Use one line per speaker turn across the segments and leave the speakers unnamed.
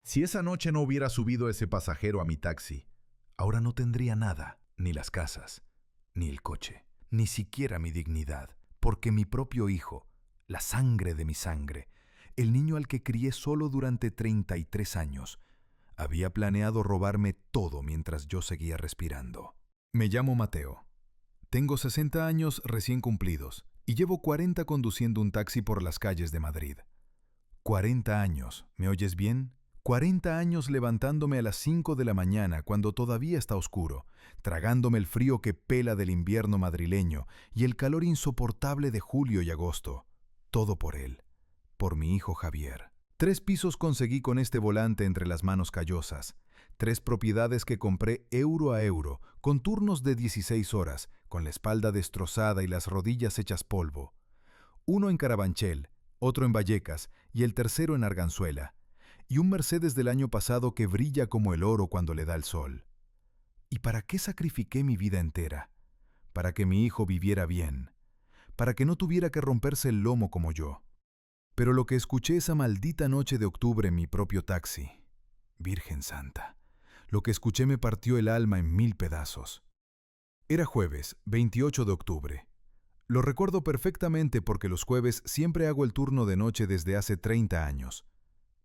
Si esa noche no hubiera subido ese pasajero a mi taxi, ahora no tendría nada, ni las casas, ni el coche, ni siquiera mi dignidad, porque mi propio hijo, la sangre de mi sangre, el niño al que crié solo durante 33 años, había planeado robarme todo mientras yo seguía respirando. Me llamo Mateo. Tengo 60 años recién cumplidos y llevo 40 conduciendo un taxi por las calles de Madrid. 40 años, ¿me oyes bien? 40 años levantándome a las 5 de la mañana cuando todavía está oscuro, tragándome el frío que pela del invierno madrileño y el calor insoportable de julio y agosto. Todo por él, por mi hijo Javier. 3 pisos conseguí con este volante entre las manos callosas. 3 propiedades que compré euro a euro, con turnos de 16 horas, con la espalda destrozada y las rodillas hechas polvo. Uno en Carabanchel, otro en Vallecas y el tercero en Arganzuela. Y un Mercedes del año pasado que brilla como el oro cuando le da el sol. ¿Y para qué sacrifiqué mi vida entera? Para que mi hijo viviera bien. Para que no tuviera que romperse el lomo como yo. Pero lo que escuché esa maldita noche de octubre en mi propio taxi, Virgen Santa, lo que escuché me partió el alma en 1000 pedazos. Era jueves, 28 de octubre. Lo recuerdo perfectamente porque los jueves siempre hago el turno de noche desde hace 30 años.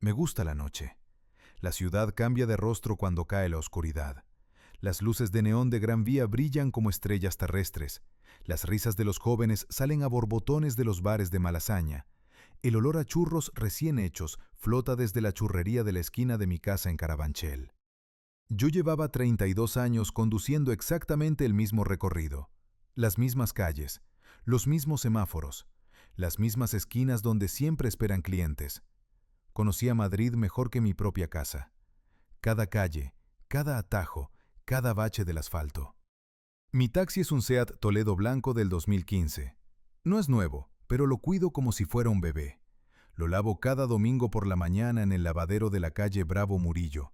Me gusta la noche. La ciudad cambia de rostro cuando cae la oscuridad. Las luces de neón de Gran Vía brillan como estrellas terrestres. Las risas de los jóvenes salen a borbotones de los bares de Malasaña. El olor a churros recién hechos flota desde la churrería de la esquina de mi casa en Carabanchel. Yo llevaba 32 años conduciendo exactamente el mismo recorrido. Las mismas calles, los mismos semáforos, las mismas esquinas donde siempre esperan clientes. Conocía Madrid mejor que mi propia casa. Cada calle, cada atajo, cada bache del asfalto. Mi taxi es un Seat Toledo blanco del 2015. No es nuevo, pero lo cuido como si fuera un bebé. Lo lavo cada domingo por la mañana en el lavadero de la calle Bravo Murillo.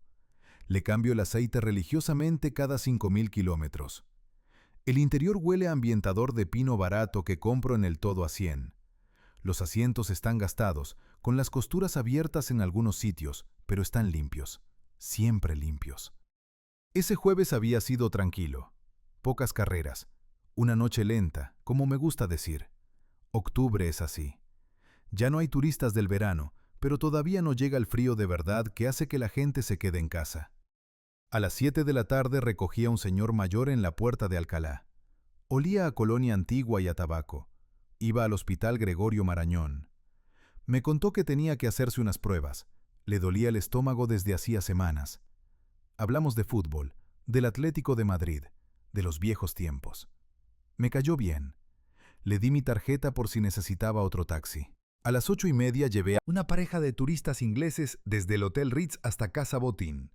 Le cambio el aceite religiosamente cada 5000 kilómetros. El interior huele a ambientador de pino barato que compro en el Todo a 100. Los asientos están gastados, con las costuras abiertas en algunos sitios, pero están limpios, siempre limpios. Ese jueves había sido tranquilo. Pocas carreras. Una noche lenta, como me gusta decir. Octubre es así. Ya no hay turistas del verano, pero todavía no llega el frío de verdad que hace que la gente se quede en casa. A las 7 de la tarde recogía a un señor mayor en la puerta de Alcalá. Olía a colonia antigua y a tabaco. Iba al hospital Gregorio Marañón. Me contó que tenía que hacerse unas pruebas. Le dolía el estómago desde hacía semanas. Hablamos de fútbol, del Atlético de Madrid, de los viejos tiempos. Me cayó bien. Le di mi tarjeta por si necesitaba otro taxi. A las 8:30 llevé a una pareja de turistas ingleses desde el Hotel Ritz hasta Casa Botín.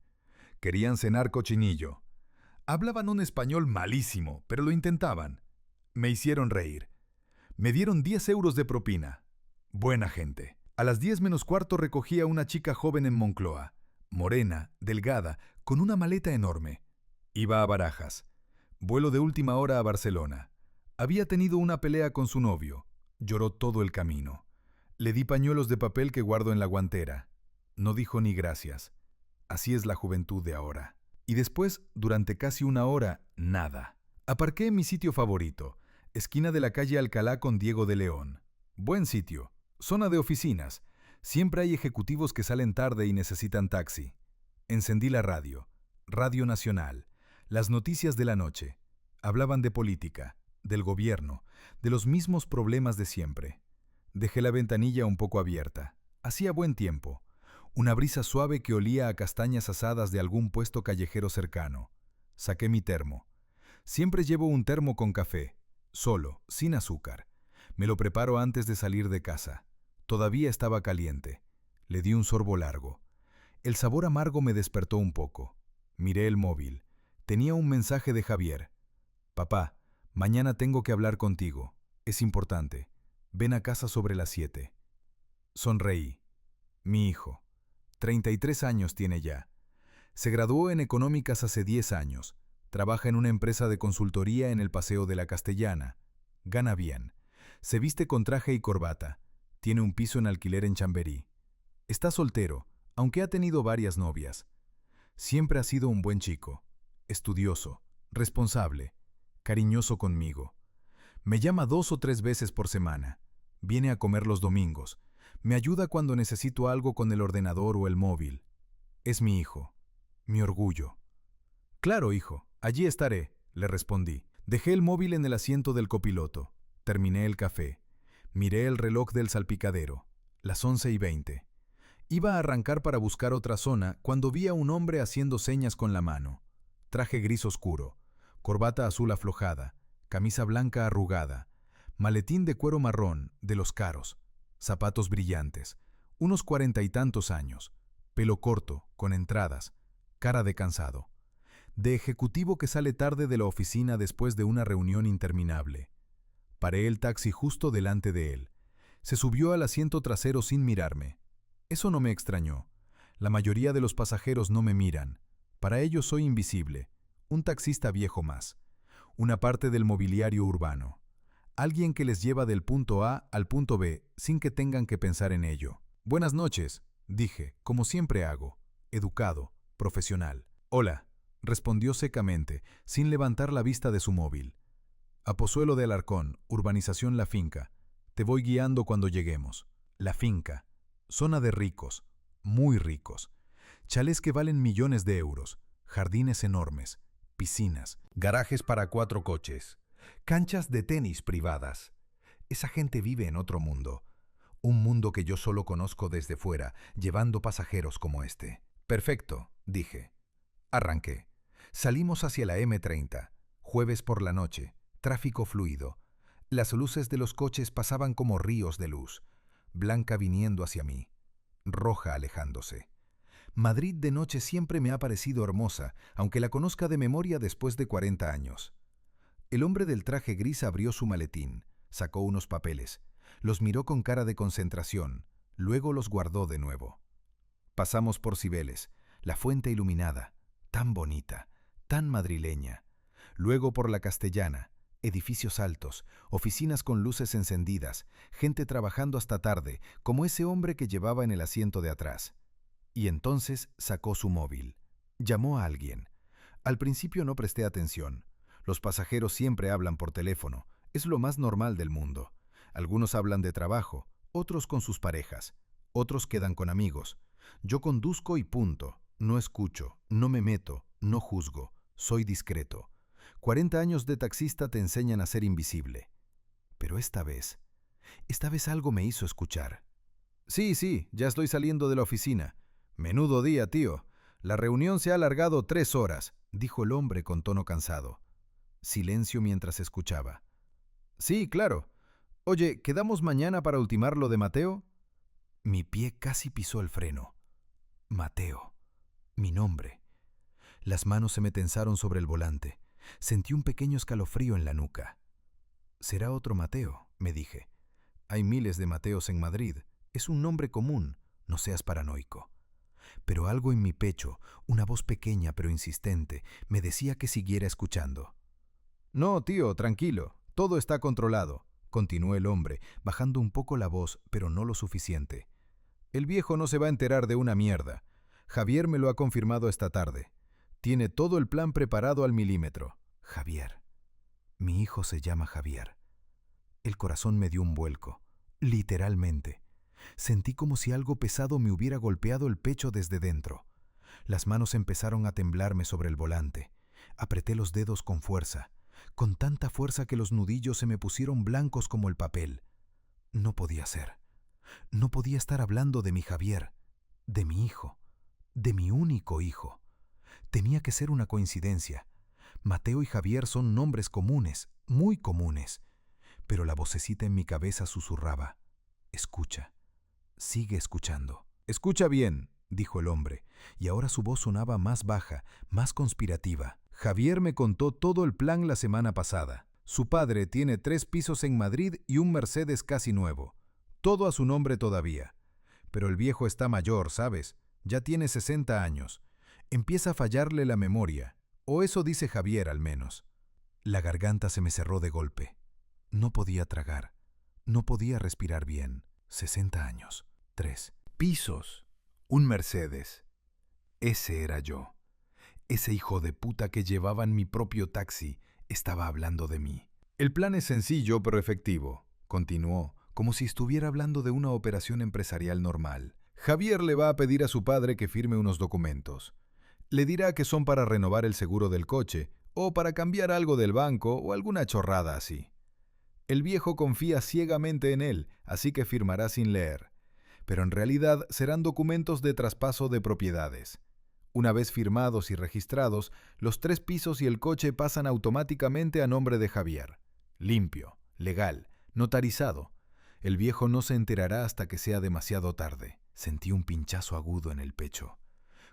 Querían cenar cochinillo. Hablaban un español malísimo, pero lo intentaban. Me hicieron reír. Me dieron 10 euros de propina. Buena gente. A las 10 menos cuarto recogí a una chica joven en Moncloa. Morena, delgada, con una maleta enorme. Iba a Barajas. Vuelo de última hora a Barcelona. Había tenido una pelea con su novio. Lloró todo el camino. Le di pañuelos de papel que guardo en la guantera. No dijo ni gracias. Así es la juventud de ahora. Y después, durante casi una hora, nada. Aparqué en mi sitio favorito, esquina de la calle Alcalá con Diego de León. Buen sitio, zona de oficinas. Siempre hay ejecutivos que salen tarde y necesitan taxi. Encendí la radio, Radio Nacional, las noticias de la noche. Hablaban de política, del gobierno, de los mismos problemas de siempre. Dejé la ventanilla un poco abierta. Hacía buen tiempo. Una brisa suave que olía a castañas asadas de algún puesto callejero cercano. Saqué mi termo. Siempre llevo un termo con café, solo, sin azúcar. Me lo preparo antes de salir de casa. Todavía estaba caliente. Le di un sorbo largo. El sabor amargo me despertó un poco. Miré el móvil. Tenía un mensaje de Javier. Papá, mañana tengo que hablar contigo. Es importante. Ven a casa sobre las 7. Sonreí. Mi hijo. 33 años tiene ya. Se graduó en económicas hace 10 años. Trabaja en una empresa de consultoría en el Paseo de la Castellana. Gana bien. Se viste con traje y corbata. Tiene un piso en alquiler en Chamberí. Está soltero, aunque ha tenido varias novias. Siempre ha sido un buen chico, estudioso, responsable, cariñoso conmigo. Me llama 2 o 3 veces por semana. Viene a comer los domingos. Me ayuda cuando necesito algo con el ordenador o el móvil. Es mi hijo, mi orgullo. Claro, hijo, allí estaré, le respondí. Dejé el móvil en el asiento del copiloto. Terminé el café. Miré el reloj del salpicadero. Las 11:20. Iba a arrancar para buscar otra zona cuando vi a un hombre haciendo señas con la mano. Traje gris oscuro, corbata azul aflojada, camisa blanca arrugada, maletín de cuero marrón, de los caros, zapatos brillantes, unos 40 y tantos años, pelo corto, con entradas, cara de cansado. De ejecutivo que sale tarde de la oficina después de una reunión interminable. Paré el taxi justo delante de él. Se subió al asiento trasero sin mirarme. Eso no me extrañó. La mayoría de los pasajeros no me miran. Para ellos soy invisible. Un taxista viejo más. Una parte del mobiliario urbano. Alguien que les lleva del punto A al punto B sin que tengan que pensar en ello. Buenas noches, dije, como siempre hago. Educado, profesional. Hola, respondió secamente, sin levantar la vista de su móvil. A Pozuelo de Alarcón, urbanización La Finca. Te voy guiando cuando lleguemos. La Finca. Zona de ricos, muy ricos. Chalés que valen millones de euros. Jardines enormes. Piscinas. Garajes para 4 coches. Canchas de tenis privadas. Esa gente vive en otro mundo. Un mundo que yo solo conozco desde fuera, llevando pasajeros como este. Perfecto, dije. Arranqué. Salimos hacia la M30. Jueves por la noche. Tráfico fluido. Las luces de los coches pasaban como ríos de luz. Blanca viniendo hacia mí. Roja alejándose. Madrid de noche siempre me ha parecido hermosa, aunque la conozca de memoria después de 40 años. El hombre del traje gris abrió su maletín, sacó unos papeles, los miró con cara de concentración, luego los guardó de nuevo. Pasamos por Cibeles, la fuente iluminada, tan bonita, tan madrileña. Luego por la Castellana, edificios altos, oficinas con luces encendidas, gente trabajando hasta tarde, como ese hombre que llevaba en el asiento de atrás. Y entonces sacó su móvil. Llamó a alguien. Al principio no presté atención. Los pasajeros siempre hablan por teléfono. Es lo más normal del mundo. Algunos hablan de trabajo, otros con sus parejas, otros quedan con amigos. Yo conduzco y punto. No escucho, no me meto, no juzgo. Soy discreto. 40 años de taxista te enseñan a ser invisible. Pero esta vez algo me hizo escuchar. Sí, ya estoy saliendo de la oficina. Menudo día, tío. La reunión se ha alargado 3 horas, dijo el hombre con tono cansado. Silencio mientras escuchaba. Sí, claro. Oye, ¿quedamos mañana para ultimar lo de Mateo? Mi pie casi pisó el freno. Mateo. Mi nombre. Las manos se me tensaron sobre el volante. Sentí un pequeño escalofrío en la nuca. Será otro Mateo, me dije. Hay miles de Mateos en Madrid. Es un nombre común. No seas paranoico. Pero algo en mi pecho, una voz pequeña pero insistente, me decía que siguiera escuchando. No, tío, tranquilo. Todo está controlado, continuó el hombre, bajando un poco la voz, pero no lo suficiente. El viejo no se va a enterar de una mierda. Javier me lo ha confirmado esta tarde. Tiene todo el plan preparado al milímetro. Javier. Mi hijo se llama Javier. El corazón me dio un vuelco. Literalmente. Sentí como si algo pesado me hubiera golpeado el pecho desde dentro. Las manos empezaron a temblarme sobre el volante. Apreté los dedos con fuerza, con tanta fuerza que los nudillos se me pusieron blancos como el papel. No podía ser. No podía estar hablando de mi Javier, de mi hijo, de mi único hijo. Tenía que ser una coincidencia. Mateo y Javier son nombres comunes, muy comunes. Pero la vocecita en mi cabeza susurraba. Escucha. Sigue escuchando. Escucha bien, dijo el hombre, y ahora su voz sonaba más baja, más conspirativa. Javier me contó todo el plan la semana pasada. Su padre tiene 3 pisos en Madrid y un Mercedes casi nuevo. Todo a su nombre todavía. Pero el viejo está mayor, ¿sabes? Ya tiene 60 años. Empieza a fallarle la memoria, o eso dice Javier al menos. La garganta se me cerró de golpe. No podía tragar. No podía respirar bien. 60 años. 3 pisos. Un Mercedes. Ese era yo. Ese hijo de puta que llevaba en mi propio taxi estaba hablando de mí. El plan es sencillo pero efectivo, continuó, como si estuviera hablando de una operación empresarial normal. Javier le va a pedir a su padre que firme unos documentos. Le dirá que son para renovar el seguro del coche, o para cambiar algo del banco, o alguna chorrada así. El viejo confía ciegamente en él, así que firmará sin leer. Pero en realidad serán documentos de traspaso de propiedades. Una vez firmados y registrados, los 3 pisos y el coche pasan automáticamente a nombre de Javier. Limpio, legal, notarizado. El viejo no se enterará hasta que sea demasiado tarde. Sentí un pinchazo agudo en el pecho,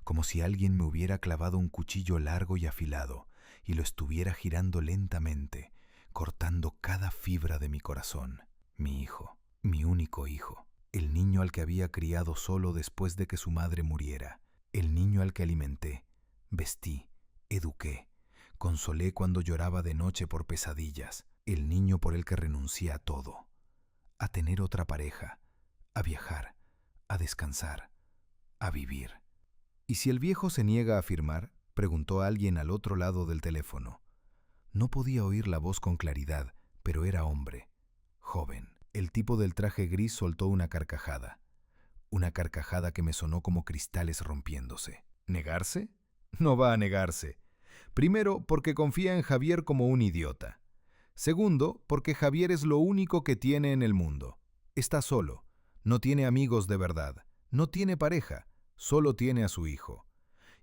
como si alguien me hubiera clavado un cuchillo largo y afilado, y lo estuviera girando lentamente, cortando cada fibra de mi corazón. Mi hijo, mi único hijo, el niño al que había criado solo después de que su madre muriera, el niño al que alimenté, vestí, eduqué, consolé cuando lloraba de noche por pesadillas, el niño por el que renuncié a todo, a tener otra pareja, a viajar, a descansar, a vivir. ¿Y si el viejo se niega a firmar?, preguntó alguien al otro lado del teléfono. No podía oír la voz con claridad, pero era hombre, joven. El tipo del traje gris soltó una carcajada que me sonó como cristales rompiéndose. ¿Negarse? No va a negarse. Primero, porque confía en Javier como un idiota. Segundo, porque Javier es lo único que tiene en el mundo. Está solo, no tiene amigos de verdad, no tiene pareja, solo tiene a su hijo.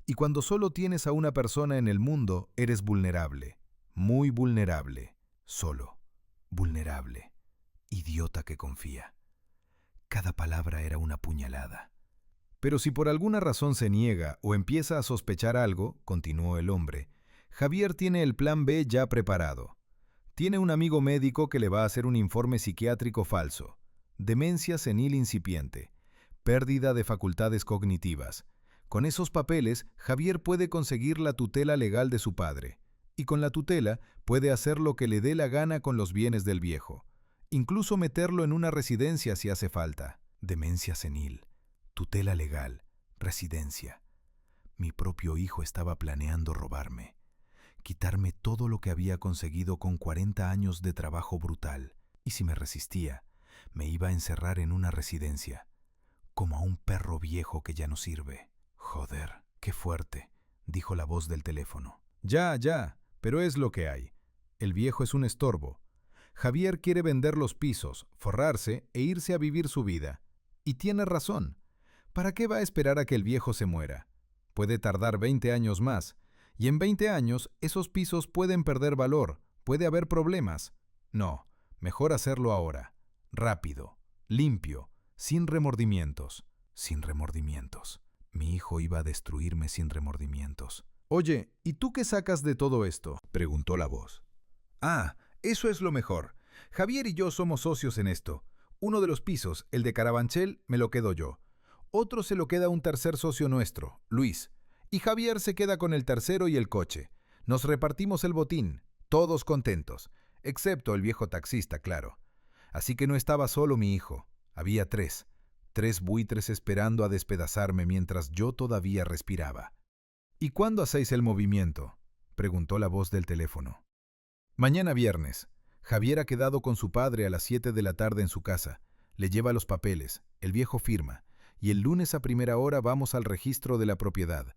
Y cuando solo tienes a una persona en el mundo, eres vulnerable, muy vulnerable, solo, vulnerable, idiota que confía. Cada palabra era una puñalada. Pero si por alguna razón se niega o empieza a sospechar algo, continuó el hombre, Javier tiene el plan B ya preparado. Tiene un amigo médico que le va a hacer un informe psiquiátrico falso, demencia senil incipiente, pérdida de facultades cognitivas. Con esos papeles, Javier puede conseguir la tutela legal de su padre, y con la tutela puede hacer lo que le dé la gana con los bienes del viejo, incluso meterlo en una residencia si hace falta. Demencia senil, tutela legal, residencia. Mi propio hijo estaba planeando robarme, quitarme todo lo que había conseguido con 40 años de trabajo brutal, y si me resistía, me iba a encerrar en una residencia, como a un perro viejo que ya no sirve. Joder, qué fuerte, dijo la voz del teléfono. Ya, pero es lo que hay. El viejo es un estorbo. Javier quiere vender los pisos, forrarse e irse a vivir su vida. Y tiene razón. ¿Para qué va a esperar a que el viejo se muera? Puede tardar 20 años más, y en 20 años esos pisos pueden perder valor, puede haber problemas. No, mejor hacerlo ahora, rápido, limpio, sin remordimientos. Sin remordimientos. Mi hijo iba a destruirme sin remordimientos. Oye, ¿y tú qué sacas de todo esto?, preguntó la voz. Ah, eso es lo mejor. Javier y yo somos socios en esto. Uno de los pisos, el de Carabanchel, me lo quedo yo. Otro se lo queda un tercer socio nuestro, Luis. Y Javier se queda con el tercero y el coche. Nos repartimos el botín, todos contentos, excepto el viejo taxista, claro. Así que no estaba solo mi hijo. Había 3 buitres esperando a despedazarme mientras yo todavía respiraba. ¿Y cuándo hacéis el movimiento?, preguntó la voz del teléfono. Mañana viernes. Javier ha quedado con su padre a las 7 de la tarde en su casa. Le lleva los papeles, el viejo firma, y el lunes a primera hora vamos al registro de la propiedad.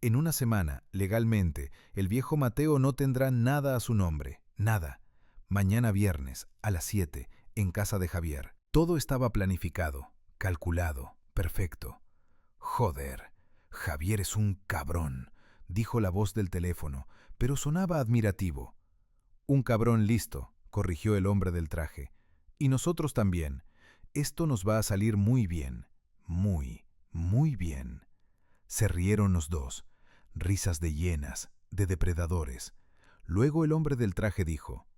En una semana, legalmente, el viejo Mateo no tendrá nada a su nombre, nada. Mañana viernes, a las 7, en casa de Javier. Todo estaba planificado, calculado, perfecto. Joder, Javier es un cabrón, dijo la voz del teléfono, pero sonaba admirativo. Un cabrón listo, corrigió el hombre del traje. Y nosotros también. Esto nos va a salir muy bien. Muy, muy bien. Se rieron los dos. Risas de hienas, de depredadores. Luego el hombre del traje dijo: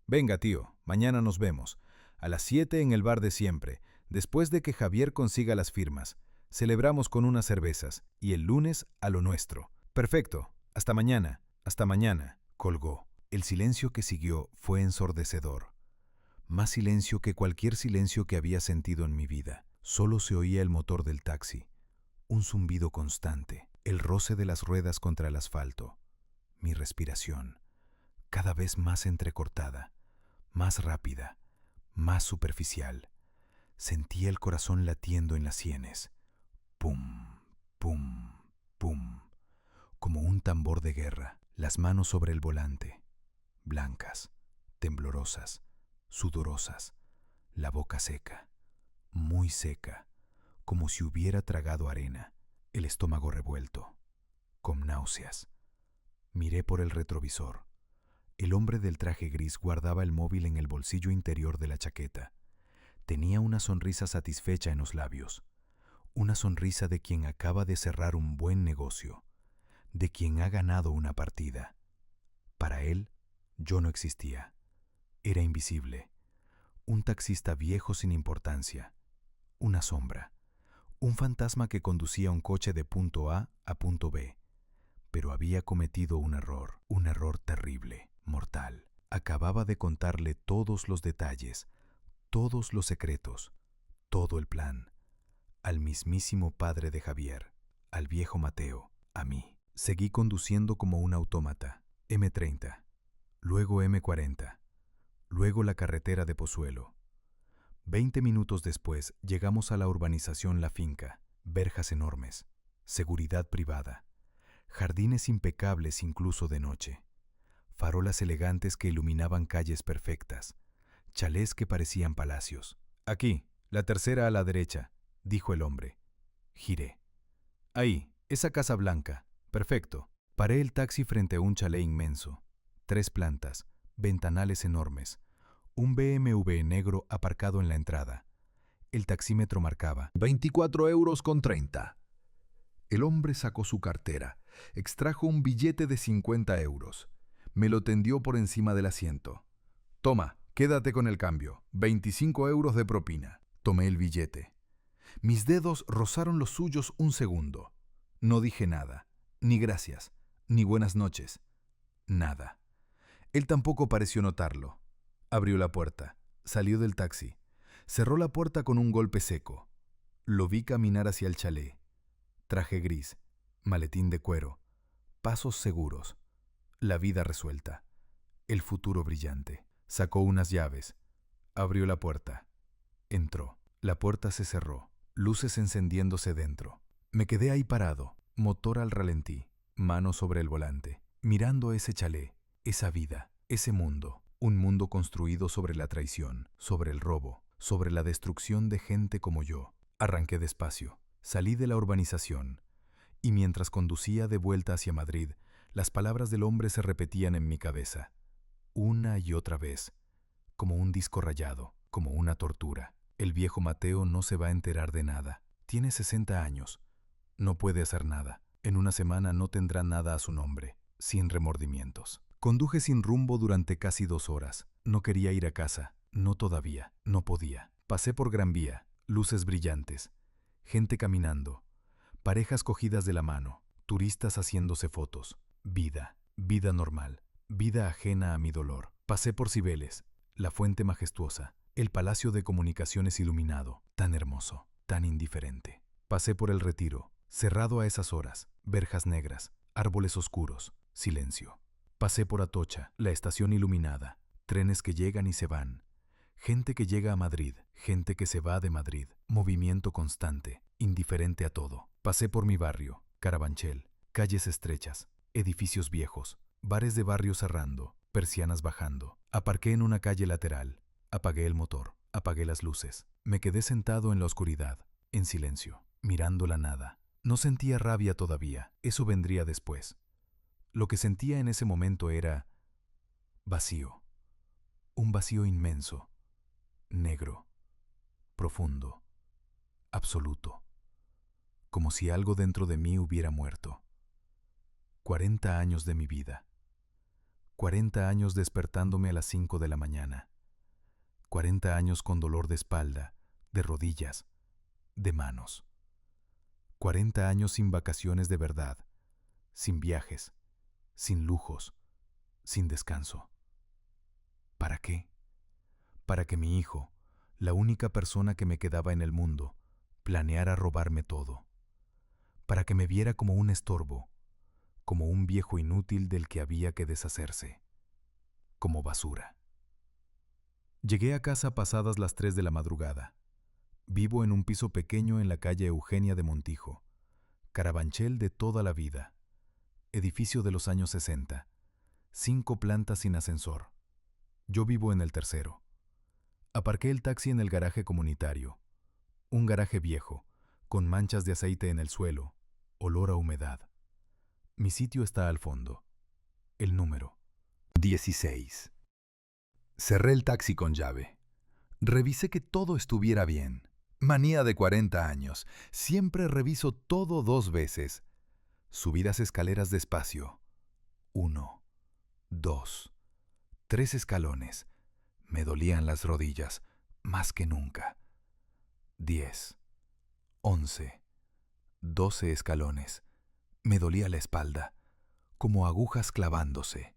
Venga, tío, mañana nos vemos. A las 7 en el bar de siempre, después de que Javier consiga las firmas. Celebramos con unas cervezas, y el lunes a lo nuestro. Perfecto. Hasta mañana. Hasta mañana. Colgó. El silencio que siguió fue ensordecedor. Más silencio que cualquier silencio que había sentido en mi vida. Solo se oía el motor del taxi. Un zumbido constante, el roce de las ruedas contra el asfalto, mi respiración, cada vez más entrecortada, más rápida, más superficial. Sentía el corazón latiendo en las sienes. Pum, pum, pum, como un tambor de guerra, las manos sobre el volante, blancas, temblorosas, sudorosas, la boca seca, muy seca, como si hubiera tragado arena, el estómago revuelto, con náuseas. Miré por el retrovisor. El hombre del traje gris guardaba el móvil en el bolsillo interior de la chaqueta. Tenía una sonrisa satisfecha en los labios, una sonrisa de quien acaba de cerrar un buen negocio, de quien ha ganado una partida. Para él, yo no existía. Era invisible. Un taxista viejo sin importancia. Una sombra. Un fantasma que conducía un coche de punto A a punto B. Pero había cometido un error terrible, mortal. Acababa de contarle todos los detalles, todos los secretos, todo el plan, al mismísimo padre de Javier, al viejo Mateo, a mí. Seguí conduciendo como un autómata, M30, luego M40, luego la carretera de Pozuelo. 20 minutos después llegamos a la urbanización La Finca, verjas enormes, seguridad privada, jardines impecables incluso de noche, farolas elegantes que iluminaban calles perfectas, chalés que parecían palacios. Aquí, la tercera a la derecha, dijo el hombre. Giré. Ahí, esa casa blanca. Perfecto. Paré el taxi frente a un chalet inmenso. 3 plantas, ventanales enormes, un BMW negro aparcado en la entrada. El taxímetro marcaba 24,30 €. El hombre sacó su cartera, extrajo un billete de 50 euros. Me lo tendió por encima del asiento. Toma, quédate con el cambio, 25 euros de propina. Tomé el billete. Mis dedos rozaron los suyos un segundo. No dije nada, ni gracias, ni buenas noches, nada. Él tampoco pareció notarlo. Abrió la puerta, salió del taxi, cerró la puerta con un golpe seco. Lo vi caminar hacia el chalet. Traje gris, maletín de cuero, pasos seguros, la vida resuelta, el futuro brillante. Sacó unas llaves, abrió la puerta, entró. La puerta se cerró, luces encendiéndose dentro. Me quedé ahí parado, motor al ralentí, mano sobre el volante, mirando ese chalet, esa vida, ese mundo, un mundo construido sobre la traición, sobre el robo, sobre la destrucción de gente como yo. Arranqué despacio, salí de la urbanización, y mientras conducía de vuelta hacia Madrid, las palabras del hombre se repetían en mi cabeza, una y otra vez, como un disco rayado, como una tortura. El viejo Mateo no se va a enterar de nada. Tiene 60 años. No puede hacer nada. En una semana no tendrá nada a su nombre, sin remordimientos. Conduje sin rumbo durante casi 2 horas. No quería ir a casa. No todavía. No podía. Pasé por Gran Vía, luces brillantes, gente caminando, parejas cogidas de la mano, turistas haciéndose fotos. Vida. Vida normal. Vida ajena a mi dolor. Pasé por Cibeles, la fuente majestuosa, el palacio de comunicaciones iluminado, tan hermoso, tan indiferente. Pasé por el Retiro, cerrado a esas horas, verjas negras, árboles oscuros, silencio. Pasé por Atocha, la estación iluminada, trenes que llegan y se van, gente que llega a Madrid, gente que se va de Madrid, movimiento constante, indiferente a todo. Pasé por mi barrio, Carabanchel, calles estrechas, edificios viejos, bares de barrio cerrando, persianas bajando. Aparqué en una calle lateral. Apagué el motor, apagué las luces. Me quedé sentado en la oscuridad, en silencio, mirando la nada. No sentía rabia todavía, eso vendría después. Lo que sentía en ese momento era vacío. Un vacío inmenso, negro, profundo, absoluto. Como si algo dentro de mí hubiera muerto. 40 años de mi vida. 40 años despertándome a las 5 de la mañana. 40 años con dolor de espalda, de rodillas, de manos. 40 años sin vacaciones de verdad, sin viajes, sin lujos, sin descanso. ¿Para qué? Para que mi hijo, la única persona que me quedaba en el mundo, planeara robarme todo. para que me viera como un estorbo, como un viejo inútil del que había que deshacerse, como basura. Llegué a casa pasadas las 3 de la madrugada. Vivo en un piso pequeño en la calle Eugenia de Montijo, Carabanchel de toda la vida, edificio de los años 60, 5 plantas sin ascensor. Yo vivo en el tercero. Aparqué el taxi en el garaje comunitario, un garaje viejo, con manchas de aceite en el suelo, olor a humedad. Mi sitio está al fondo. El número 16. Cerré el taxi con llave. Revisé que todo estuviera bien. Manía de 40 años. Siempre reviso todo 2 veces. Subí las escaleras despacio. 1, 2, 3 escalones. Me dolían las rodillas, más que nunca. 10, 11, 12 escalones. Me dolía la espalda, como agujas clavándose.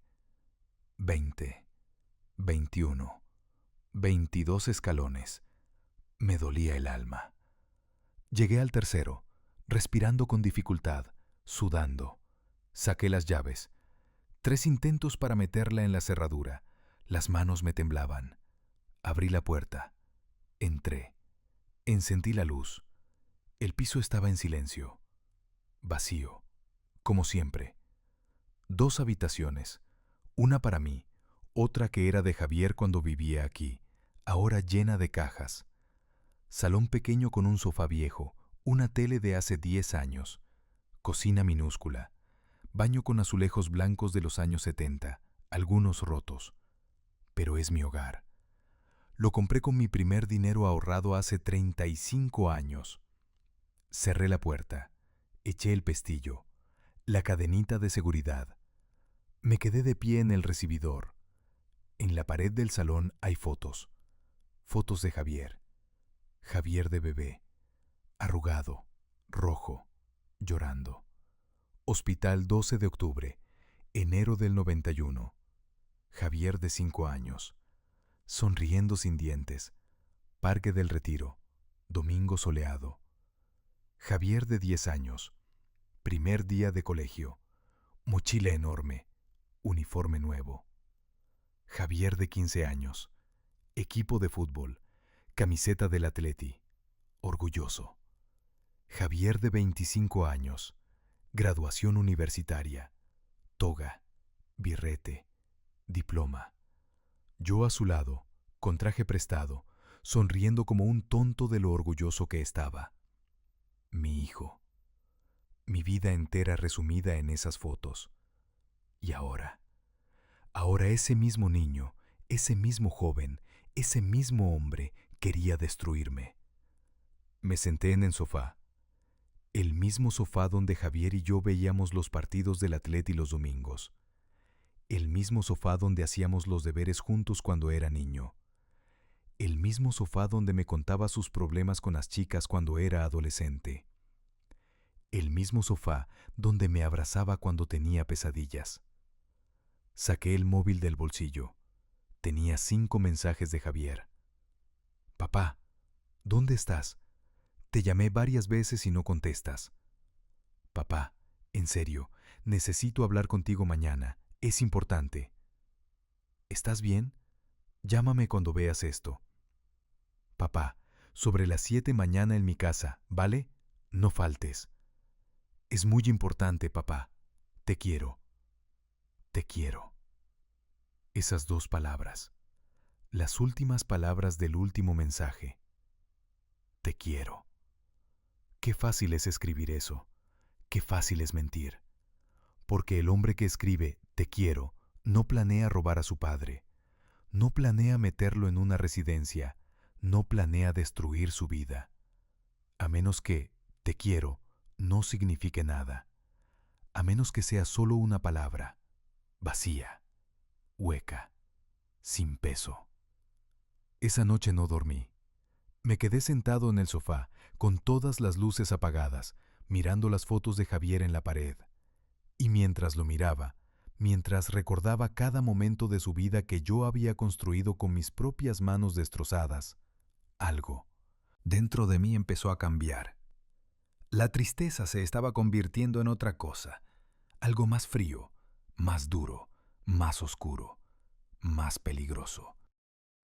20, 21, 22 escalones. Me dolía el alma. Llegué al tercero, respirando con dificultad, sudando. Saqué las llaves. 3 intentos para meterla en la cerradura. Las manos me temblaban. Abrí la puerta. Entré. Encendí la luz. El piso estaba en silencio. Vacío, como siempre. 2 habitaciones. Una para mí, otra que era de Javier cuando vivía aquí, ahora llena de cajas. Salón pequeño con un sofá viejo, una tele de hace 10 años. Cocina minúscula. Baño con azulejos blancos de los años 70, algunos rotos. Pero es mi hogar. Lo compré con mi primer dinero ahorrado hace 35 años. Cerré la puerta. Eché el pestillo. La cadenita de seguridad. Me quedé de pie en el recibidor. En la pared del salón hay fotos. Fotos de Javier. Javier de bebé. Arrugado, rojo, llorando. Hospital 12 de octubre, enero del 91. Javier de 5 años. Sonriendo sin dientes. Parque del Retiro, domingo soleado. Javier de 10 años. Primer día de colegio. Mochila enorme. Uniforme nuevo. Javier de 15 años. Equipo de fútbol. Camiseta del Atleti. Orgulloso. Javier de 25 años. Graduación universitaria. Toga. Birrete. Diploma. Yo a su lado, con traje prestado, sonriendo como un tonto de lo orgulloso que estaba. Mi hijo. Mi vida entera resumida en esas fotos. Y ahora ese mismo niño, ese mismo joven, ese mismo hombre quería destruirme. Me senté en el sofá. El mismo sofá donde Javier y yo veíamos los partidos del Atleti los domingos. El mismo sofá donde hacíamos los deberes juntos cuando era niño. El mismo sofá donde me contaba sus problemas con las chicas cuando era adolescente. El mismo sofá donde me abrazaba cuando tenía pesadillas. Saqué el móvil del bolsillo. Tenía 5 mensajes de Javier. Papá, ¿dónde estás? Te llamé varias veces y no contestas. Papá, en serio, necesito hablar contigo mañana. Es importante. ¿Estás bien? Llámame cuando veas esto. Papá, sobre las 7 mañana en mi casa, ¿vale? No faltes. Es muy importante, papá. Te quiero. Te quiero. Esas 2 palabras. Las últimas palabras del último mensaje. Te quiero. Qué fácil es escribir eso. Qué fácil es mentir. Porque el hombre que escribe te quiero no planea robar a su padre. No planea meterlo en una residencia. No planea destruir su vida. A menos que te quiero no signifique nada. A menos que sea solo una palabra. Vacía. Hueca. Sin peso. Esa noche no dormí. Me quedé sentado en el sofá, con todas las luces apagadas, mirando las fotos de Javier en la pared. Y mientras lo miraba, mientras recordaba cada momento de su vida que yo había construido con mis propias manos destrozadas, algo dentro de mí empezó a cambiar. La tristeza se estaba convirtiendo en otra cosa, algo más frío, más duro, más oscuro, más peligroso.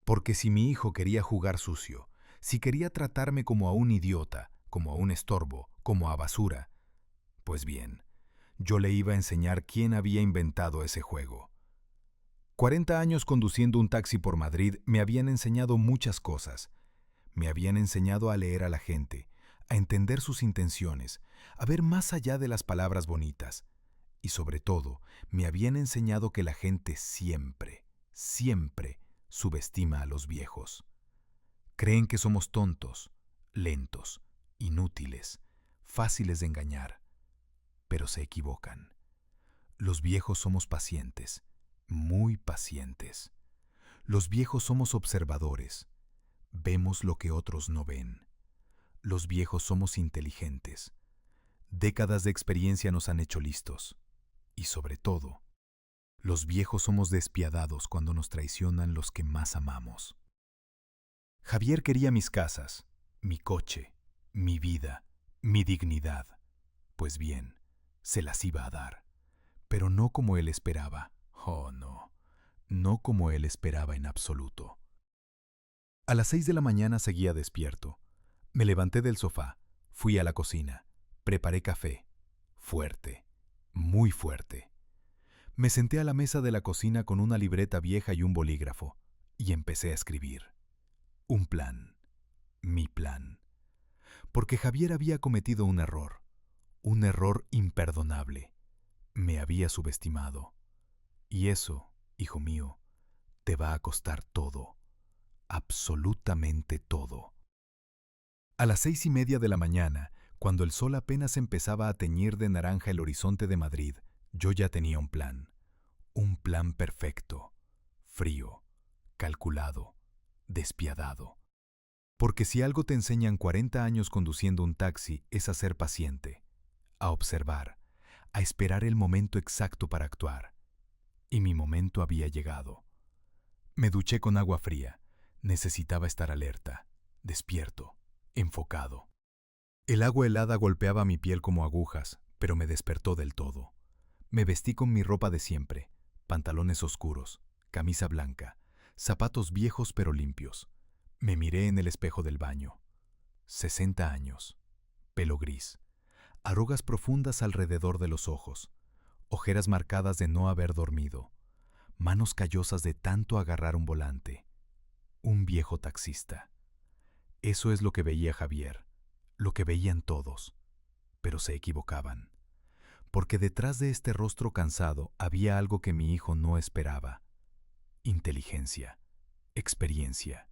Porque si mi hijo quería jugar sucio, si quería tratarme como a un idiota, como a un estorbo, como a basura, pues bien, yo le iba a enseñar quién había inventado ese juego. 40 años conduciendo un taxi por Madrid me habían enseñado muchas cosas. Me habían enseñado a leer a la gente, a entender sus intenciones, a ver más allá de las palabras bonitas. Y sobre todo, me habían enseñado que la gente siempre, siempre subestima a los viejos. Creen que somos tontos, lentos, inútiles, fáciles de engañar, pero se equivocan. Los viejos somos pacientes, muy pacientes. Los viejos somos observadores, vemos lo que otros no ven. Los viejos somos inteligentes. Décadas de experiencia nos han hecho listos. Y sobre todo, los viejos somos despiadados cuando nos traicionan los que más amamos. Javier quería mis casas, mi coche, mi vida, mi dignidad. Pues bien, se las iba a dar. Pero no como él esperaba. Oh, no. No como él esperaba en absoluto. A las 6 de la mañana seguía despierto. Me levanté del sofá, fui a la cocina, preparé café. Fuerte, muy fuerte. Me senté a la mesa de la cocina con una libreta vieja y un bolígrafo, y empecé a escribir. Un plan. Mi plan. Porque Javier había cometido un error imperdonable. Me había subestimado. Y eso, hijo mío, te va a costar todo, absolutamente todo. A las 6:30 de la mañana, cuando el sol apenas empezaba a teñir de naranja el horizonte de Madrid, yo ya tenía un plan perfecto, frío, calculado, despiadado. Porque si algo te enseñan 40 años conduciendo un taxi es a ser paciente, a observar, a esperar el momento exacto para actuar. Y mi momento había llegado. Me duché con agua fría. Necesitaba estar alerta, despierto, enfocado. El agua helada golpeaba mi piel como agujas, pero me despertó del todo. Me vestí con mi ropa de siempre, pantalones oscuros, camisa blanca, zapatos viejos pero limpios. Me miré en el espejo del baño. 60 años, pelo gris, arrugas profundas alrededor de los ojos, ojeras marcadas de no haber dormido, manos callosas de tanto agarrar un volante. Un viejo taxista. Eso es lo que veía Javier, lo que veían todos, pero se equivocaban. Porque detrás de este rostro cansado había algo que mi hijo no esperaba. Inteligencia, experiencia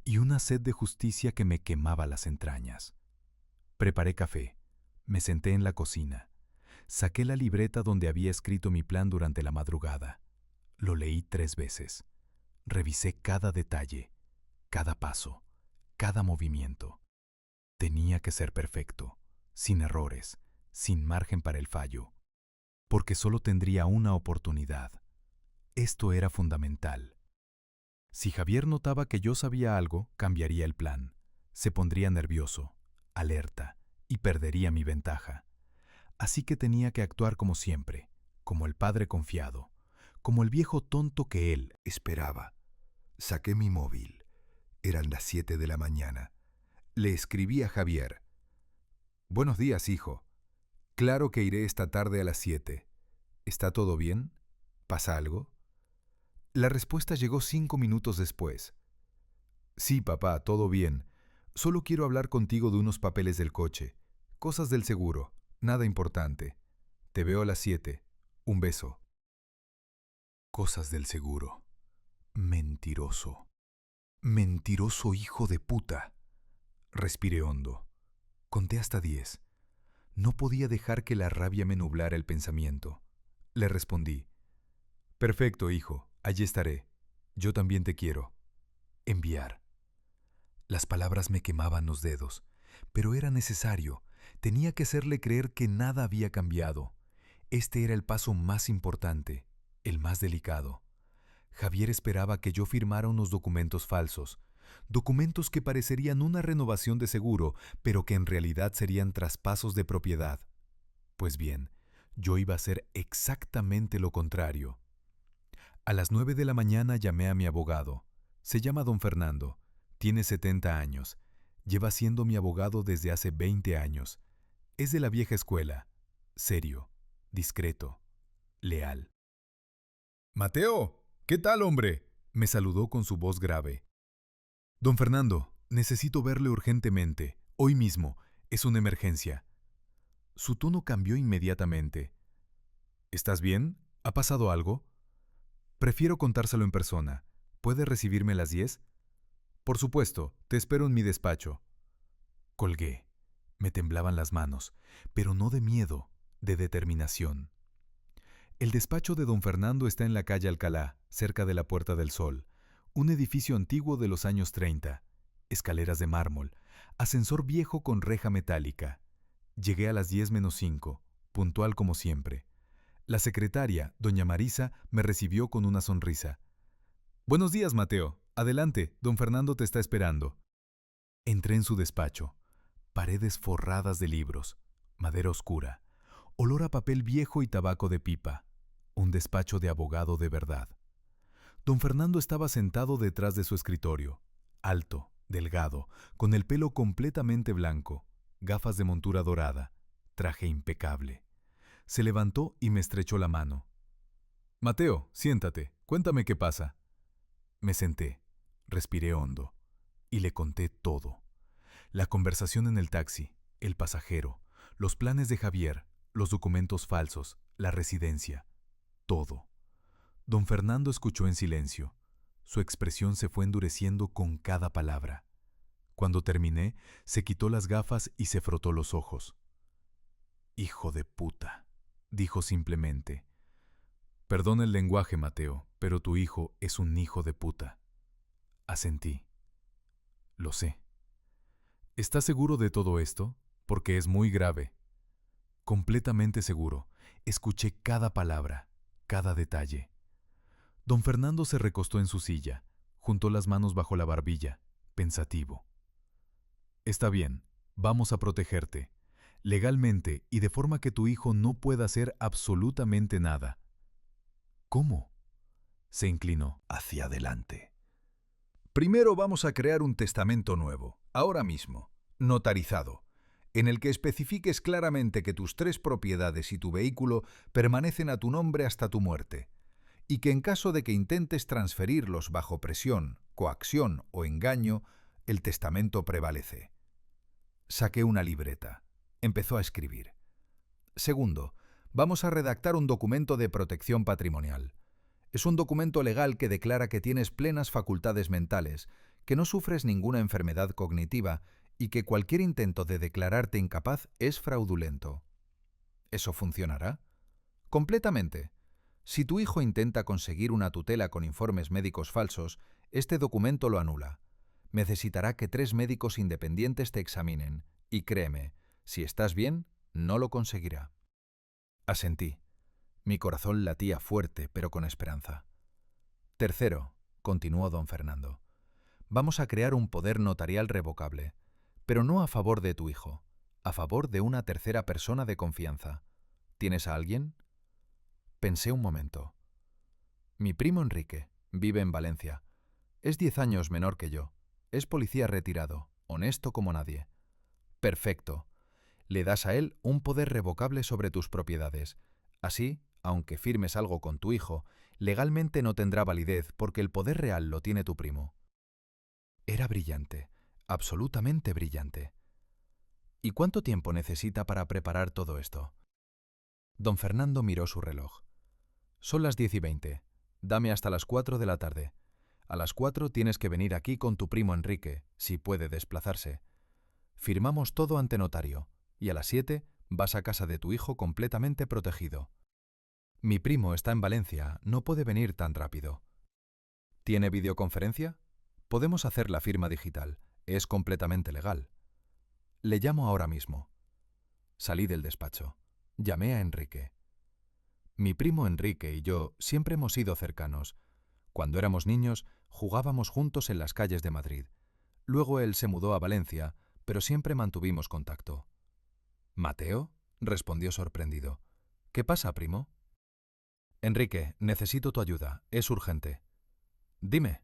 y una sed de justicia que me quemaba las entrañas. Preparé café, me senté en la cocina, saqué la libreta donde había escrito mi plan durante la madrugada. Lo leí 3 veces. Revisé cada detalle, cada paso, cada movimiento. Tenía que ser perfecto, sin errores, sin margen para el fallo, porque solo tendría una oportunidad. Esto era fundamental. Si Javier notaba que yo sabía algo, cambiaría el plan. Se pondría nervioso, alerta, y perdería mi ventaja. Así que tenía que actuar como siempre, como el padre confiado, como el viejo tonto que él esperaba. Saqué mi móvil. Eran las 7 de la mañana. Le escribí a Javier. Buenos días, hijo. Claro que iré esta tarde a las 7. ¿Está todo bien? ¿Pasa algo? La respuesta llegó 5 minutos después. Sí, papá, todo bien. Solo quiero hablar contigo de unos papeles del coche. Cosas del seguro. Nada importante. Te veo a las 7. Un beso. Cosas del seguro. Mentiroso. Mentiroso hijo de puta. Respiré hondo. Conté hasta 10. No podía dejar que la rabia me nublara el pensamiento. Le respondí. Perfecto, hijo. Allí estaré. Yo también te quiero. Enviar. Las palabras me quemaban los dedos, pero era necesario. Tenía que hacerle creer que nada había cambiado. Este era el paso más importante, el más delicado. Javier esperaba que yo firmara unos documentos falsos, Documentos que parecerían una renovación de seguro, pero que en realidad serían traspasos de propiedad. Pues bien, yo iba a hacer exactamente lo contrario. A las 9 de la mañana llamé a mi abogado. Se llama don Fernando. Tiene 70 años. Lleva siendo mi abogado desde hace 20 años. Es de la vieja escuela. Serio, discreto, leal. «Mateo, ¿qué tal, hombre?», me saludó con su voz grave. «Don Fernando, necesito verle urgentemente, hoy mismo. Es una emergencia». Su tono cambió inmediatamente. «¿Estás bien? ¿Ha pasado algo?». «Prefiero contárselo en persona. ¿Puede recibirme a las 10? «Por supuesto, te espero en mi despacho». Colgué. Me temblaban las manos, pero no de miedo, de determinación. El despacho de don Fernando está en la calle Alcalá, cerca de la Puerta del Sol, un edificio antiguo de los años 30, escaleras de mármol, ascensor viejo con reja metálica. Llegué a las 10 menos 5, puntual como siempre. La secretaria, doña Marisa, me recibió con una sonrisa. «Buenos días, Mateo. Adelante, don Fernando te está esperando». Entré en su despacho. Paredes forradas de libros, madera oscura, olor a papel viejo y tabaco de pipa. Un despacho de abogado de verdad. Don Fernando estaba sentado detrás de su escritorio, alto, delgado, con el pelo completamente blanco, gafas de montura dorada, traje impecable. Se levantó y me estrechó la mano. «Mateo, siéntate, cuéntame qué pasa». Me senté, respiré hondo y le conté todo. La conversación en el taxi, el pasajero, los planes de Javier, los documentos falsos, la residencia, todo. Don Fernando escuchó en silencio. Su expresión se fue endureciendo con cada palabra. Cuando terminé, se quitó las gafas y se frotó los ojos. «Hijo de puta», dijo simplemente. «Perdona el lenguaje, Mateo, pero tu hijo es un hijo de puta». Asentí. «Lo sé». «¿Estás seguro de todo esto? Porque es muy grave». «Completamente seguro. Escuché cada palabra, cada detalle». Don Fernando se recostó en su silla, juntó las manos bajo la barbilla, pensativo. «Está bien, vamos a protegerte, legalmente y de forma que tu hijo no pueda hacer absolutamente nada». «¿Cómo?». Se inclinó hacia adelante. «Primero vamos a crear un testamento nuevo, ahora mismo, notarizado, en el que especifiques claramente que tus 3 propiedades y tu vehículo permanecen a tu nombre hasta tu muerte, y que en caso de que intentes transferirlos bajo presión, coacción o engaño, el testamento prevalece». Saqué una libreta. Empezó a escribir. «Segundo, vamos a redactar un documento de protección patrimonial. Es un documento legal que declara que tienes plenas facultades mentales, que no sufres ninguna enfermedad cognitiva y que cualquier intento de declararte incapaz es fraudulento». «¿Eso funcionará?» «Completamente. Si tu hijo intenta conseguir una tutela con informes médicos falsos, este documento lo anula. Necesitará que 3 médicos independientes te examinen, y créeme, si estás bien, no lo conseguirá». Asentí. Mi corazón latía fuerte, pero con esperanza. «Tercero», continuó don Fernando, «vamos a crear un poder notarial revocable, pero no a favor de tu hijo, a favor de una tercera persona de confianza. ¿Tienes a alguien?». Pensé un momento. «Mi primo Enrique vive en Valencia. Es 10 años menor que yo. Es policía retirado, honesto como nadie». «Perfecto. Le das a él un poder revocable sobre tus propiedades. Así, aunque firmes algo con tu hijo, legalmente no tendrá validez porque el poder real lo tiene tu primo». Era brillante, absolutamente brillante. «¿Y cuánto tiempo necesita para preparar todo esto?». Don Fernando miró su reloj. «Son las 10:20. Dame hasta las 4 de la tarde. A las 4 tienes que venir aquí con tu primo Enrique, si puede desplazarse. Firmamos todo ante notario, y a las 7 vas a casa de tu hijo completamente protegido. Mi primo está en Valencia, no puede venir tan rápido. ¿Tiene videoconferencia? Podemos hacer la firma digital, es completamente legal. Le llamo ahora mismo». Salí del despacho. Llamé a Enrique. Mi primo Enrique y yo siempre hemos sido cercanos. Cuando éramos niños, jugábamos juntos en las calles de Madrid.
Luego él se mudó a Valencia, pero siempre mantuvimos contacto. —¿Mateo? —respondió sorprendido. —¿Qué pasa, primo? —Enrique, necesito tu ayuda. Es urgente. —Dime.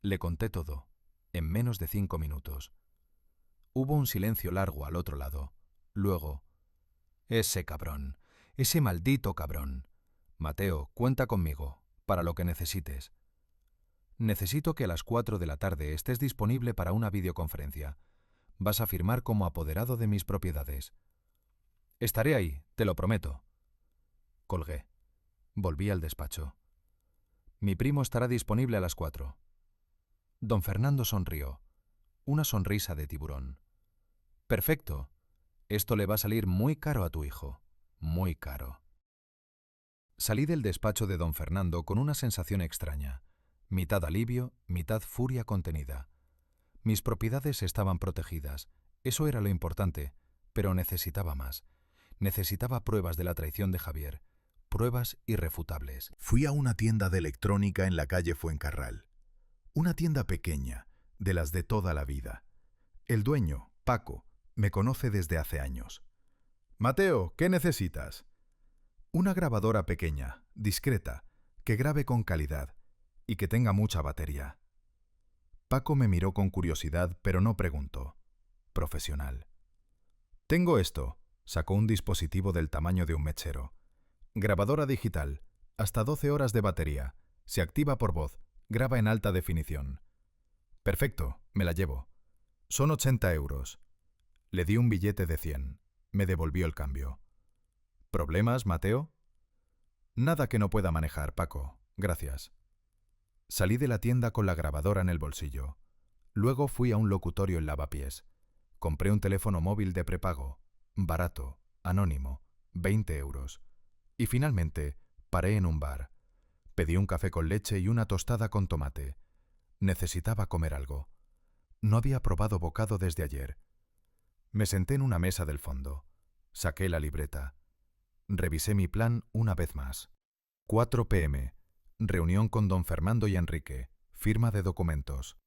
Le conté todo, en menos de 5 minutos. Hubo un silencio largo al otro lado. Luego: —Ese cabrón, ese maldito cabrón. Mateo, cuenta conmigo, para lo que necesites. Necesito que a las 4 de la tarde estés disponible para una videoconferencia. Vas a firmar como apoderado de mis propiedades. Estaré ahí, te lo prometo. Colgué. Volví al despacho. Mi primo estará disponible a las 4. Don Fernando sonrió. Una sonrisa de tiburón. Perfecto. Esto le va a salir muy caro a tu hijo. Muy caro. Salí del despacho de don Fernando con una sensación extraña. Mitad alivio, mitad furia contenida. Mis propiedades estaban protegidas. Eso era lo importante, pero necesitaba más. Necesitaba pruebas de la traición de Javier. Pruebas irrefutables.
Fui a una tienda de electrónica en la calle Fuencarral. Una tienda pequeña, de las de toda la vida. El dueño, Paco, me conoce desde hace años. Mateo, ¿qué necesitas? Una grabadora pequeña, discreta, que grabe con calidad y que tenga mucha batería. Paco me miró con curiosidad, pero no preguntó. Profesional. Tengo esto. Sacó un dispositivo del tamaño de un mechero. Grabadora digital, hasta 12 horas de batería. Se activa por voz, graba en alta definición. Perfecto, me la llevo. Son 80 euros. Le di un billete de 100. Me devolvió el cambio. ¿Problemas, Mateo? Nada que no pueda manejar, Paco. Gracias. Salí de la tienda con la grabadora en el bolsillo. Luego fui a un locutorio en Lavapiés. Compré un teléfono móvil de prepago, barato, anónimo, 20 euros. Y finalmente paré en un bar. Pedí un café con leche y una tostada con tomate. Necesitaba comer algo. No había probado bocado desde ayer. Me senté en una mesa del fondo. Saqué la libreta. Revisé mi plan una vez más. 4 p.m. Reunión con don Fernando y Enrique. Firma de documentos.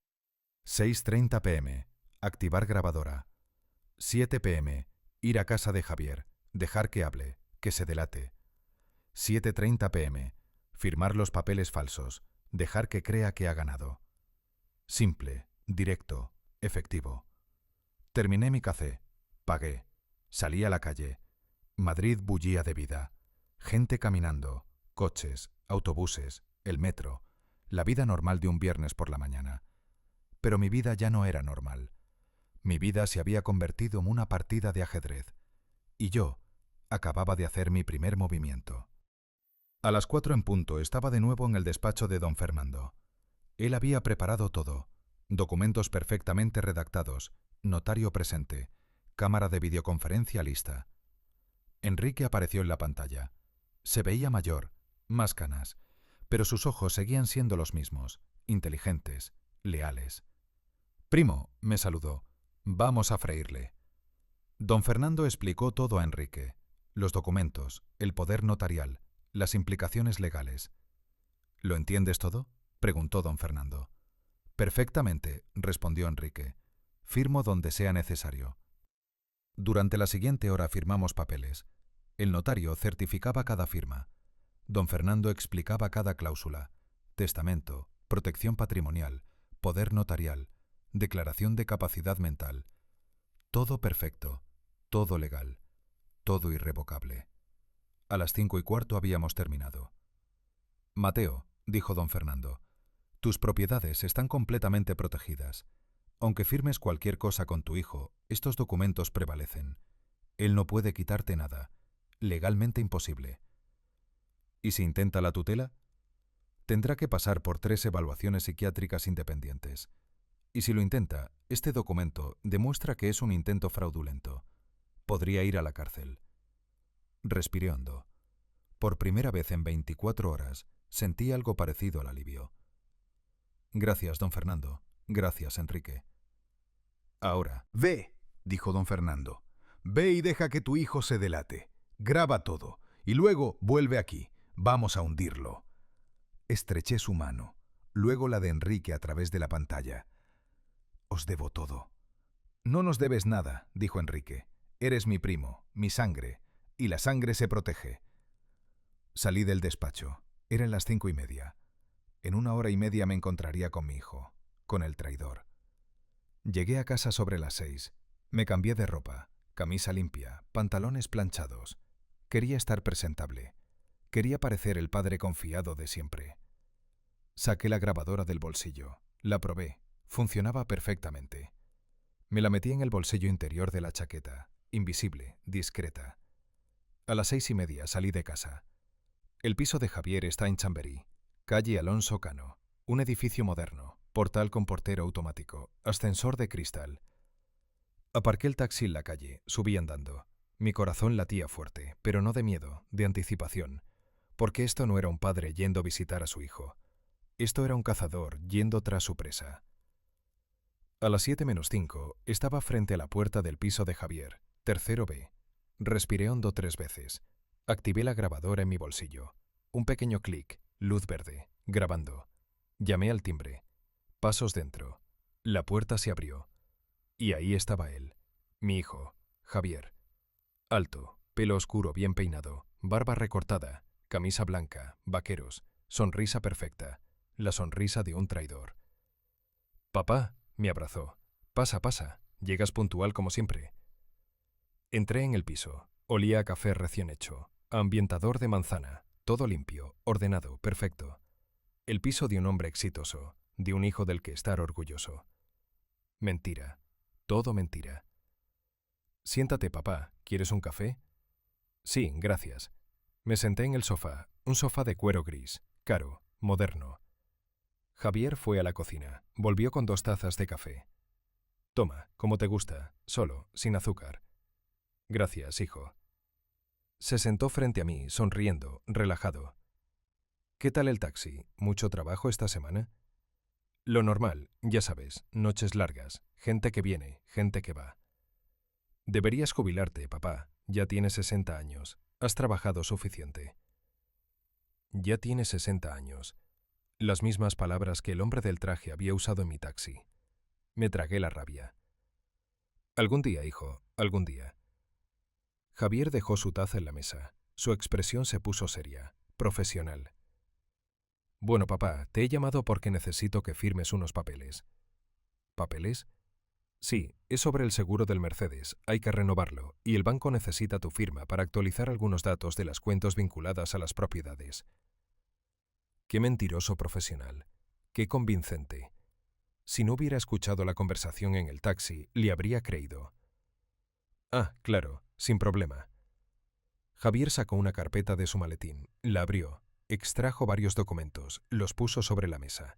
6:30 p.m. Activar grabadora. 7 p.m. Ir a casa de Javier. Dejar que hable, que se delate. 7:30 p.m. Firmar los papeles falsos. Dejar que crea que ha ganado. Simple, directo, efectivo. Terminé mi café. Pagué. Salí a la calle. Madrid bullía de vida. Gente caminando, coches, autobuses, el metro. La vida normal de un viernes por la mañana. Pero mi vida ya no era normal. Mi vida se había convertido en una partida de ajedrez. Y yo acababa de hacer mi primer movimiento. A las 4 en punto estaba de nuevo en el despacho de don Fernando. Él había preparado todo. Documentos perfectamente redactados, notario presente, cámara de videoconferencia lista. Enrique apareció en la pantalla. Se veía mayor, más canas, pero sus ojos seguían siendo los mismos, inteligentes, leales. «Primo», me saludó, «vamos a freírle». Don Fernando explicó todo a Enrique. Los documentos, el poder notarial, las implicaciones legales. «¿Lo entiendes todo?», preguntó don Fernando. «Perfectamente», respondió Enrique. «Firmo donde sea necesario». Durante la siguiente hora firmamos papeles. El notario certificaba cada firma. Don Fernando explicaba cada cláusula. Testamento, protección patrimonial, poder notarial, declaración de capacidad mental. Todo perfecto, todo legal, todo irrevocable. A las 5:15 habíamos terminado. «Mateo», dijo don Fernando, «tus propiedades están completamente protegidas. Aunque firmes cualquier cosa con tu hijo, estos documentos prevalecen. Él no puede quitarte nada. Legalmente imposible. ¿Y si intenta la tutela? Tendrá que pasar por 3 evaluaciones psiquiátricas independientes. Y si lo intenta, este documento demuestra que es un intento fraudulento. Podría ir a la cárcel». Respiré hondo. Por primera vez en 24 horas sentí algo parecido al alivio. «Gracias, don Fernando. Gracias, Enrique». «Ahora». «Ve», dijo don Fernando. «Ve y deja que tu hijo se delate. Graba todo. Y luego vuelve aquí. Vamos a hundirlo». Estreché su mano, luego la de Enrique a través de la pantalla. Os debo todo. No nos debes nada, dijo Enrique. Eres mi primo, mi sangre, y la sangre se protege. Salí del despacho. Eran las 5:30. En 1 hora y media me encontraría con mi hijo, con el traidor. Llegué a casa sobre las 6. Me cambié de ropa, camisa limpia, pantalones planchados. Quería estar presentable. Quería parecer el padre confiado de siempre. Saqué la grabadora del bolsillo. La probé. Funcionaba perfectamente. Me la metí en el bolsillo interior de la chaqueta, invisible, discreta. A las 6:30 salí de casa. El piso de Javier está en Chamberí, calle Alonso Cano, un edificio moderno, portal con portero automático, ascensor de cristal. Aparqué el taxi en la calle, subí andando. Mi corazón latía fuerte, pero no de miedo, de anticipación, porque esto no era un padre yendo a visitar a su hijo. Esto era un cazador yendo tras su presa. A las 7:05 estaba frente a la puerta del piso de Javier, tercero B. Respiré hondo 3 veces. Activé la grabadora en mi bolsillo. Un pequeño clic, luz verde, grabando. Llamé al timbre. Pasos dentro. La puerta se abrió. Y ahí estaba él, mi hijo, Javier. Alto, pelo oscuro bien peinado, barba recortada, camisa blanca, vaqueros, sonrisa perfecta, la sonrisa de un traidor. «Papá», me abrazó. «Pasa, pasa, llegas puntual como siempre». Entré en el piso. Olía a café recién hecho, a ambientador de manzana, todo limpio, ordenado, perfecto. El piso de un hombre exitoso, de un hijo del que estar orgulloso. Mentira, todo mentira. «Siéntate, papá, ¿quieres un café?» «Sí, gracias». Me senté en el sofá, un sofá de cuero gris, caro, moderno. Javier fue a la cocina, volvió con 2 tazas de café. «Toma, como te gusta, solo, sin azúcar». «Gracias, hijo». Se sentó frente a mí, sonriendo, relajado. «¿Qué tal el taxi? ¿Mucho trabajo esta semana?» «Lo normal, ya sabes, noches largas, gente que viene, gente que va». «Deberías jubilarte, papá, ya tienes 60 años, has trabajado suficiente». «Ya tienes 60 años». Las mismas palabras que el hombre del traje había usado en mi taxi. Me tragué la rabia. «Algún día, hijo, algún día». Javier dejó su taza en la mesa. Su expresión se puso seria, profesional. «Bueno, papá, te he llamado porque necesito que firmes unos papeles». «¿Papeles?» «Sí, es sobre el seguro del Mercedes. Hay que renovarlo, y el banco necesita tu firma para actualizar algunos datos de las cuentas vinculadas a las propiedades». Qué mentiroso profesional. Qué convincente. Si no hubiera escuchado la conversación en el taxi, le habría creído. «Ah, claro, sin problema». Javier sacó una carpeta de su maletín, la abrió, extrajo varios documentos, los puso sobre la mesa.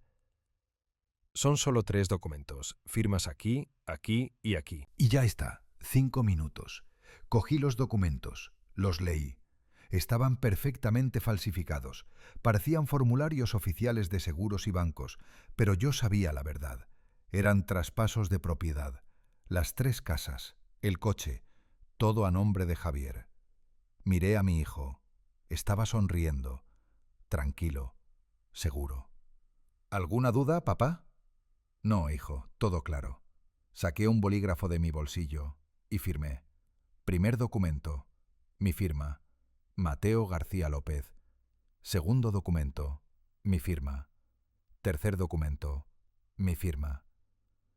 «Son solo 3 documentos. Firmas aquí, aquí y aquí». Y ya está, 5 minutos. Cogí los documentos, los leí. Estaban perfectamente falsificados. Parecían formularios oficiales de seguros y bancos, pero yo sabía la verdad. Eran traspasos de propiedad. Las 3 casas, el coche, todo a nombre de Javier. Miré a mi hijo. Estaba sonriendo, tranquilo, seguro. ¿Alguna duda, papá? No, hijo, todo claro. Saqué un bolígrafo de mi bolsillo y firmé. Primer documento, mi firma. Mateo García López. Segundo documento, mi firma. Tercer documento, mi firma.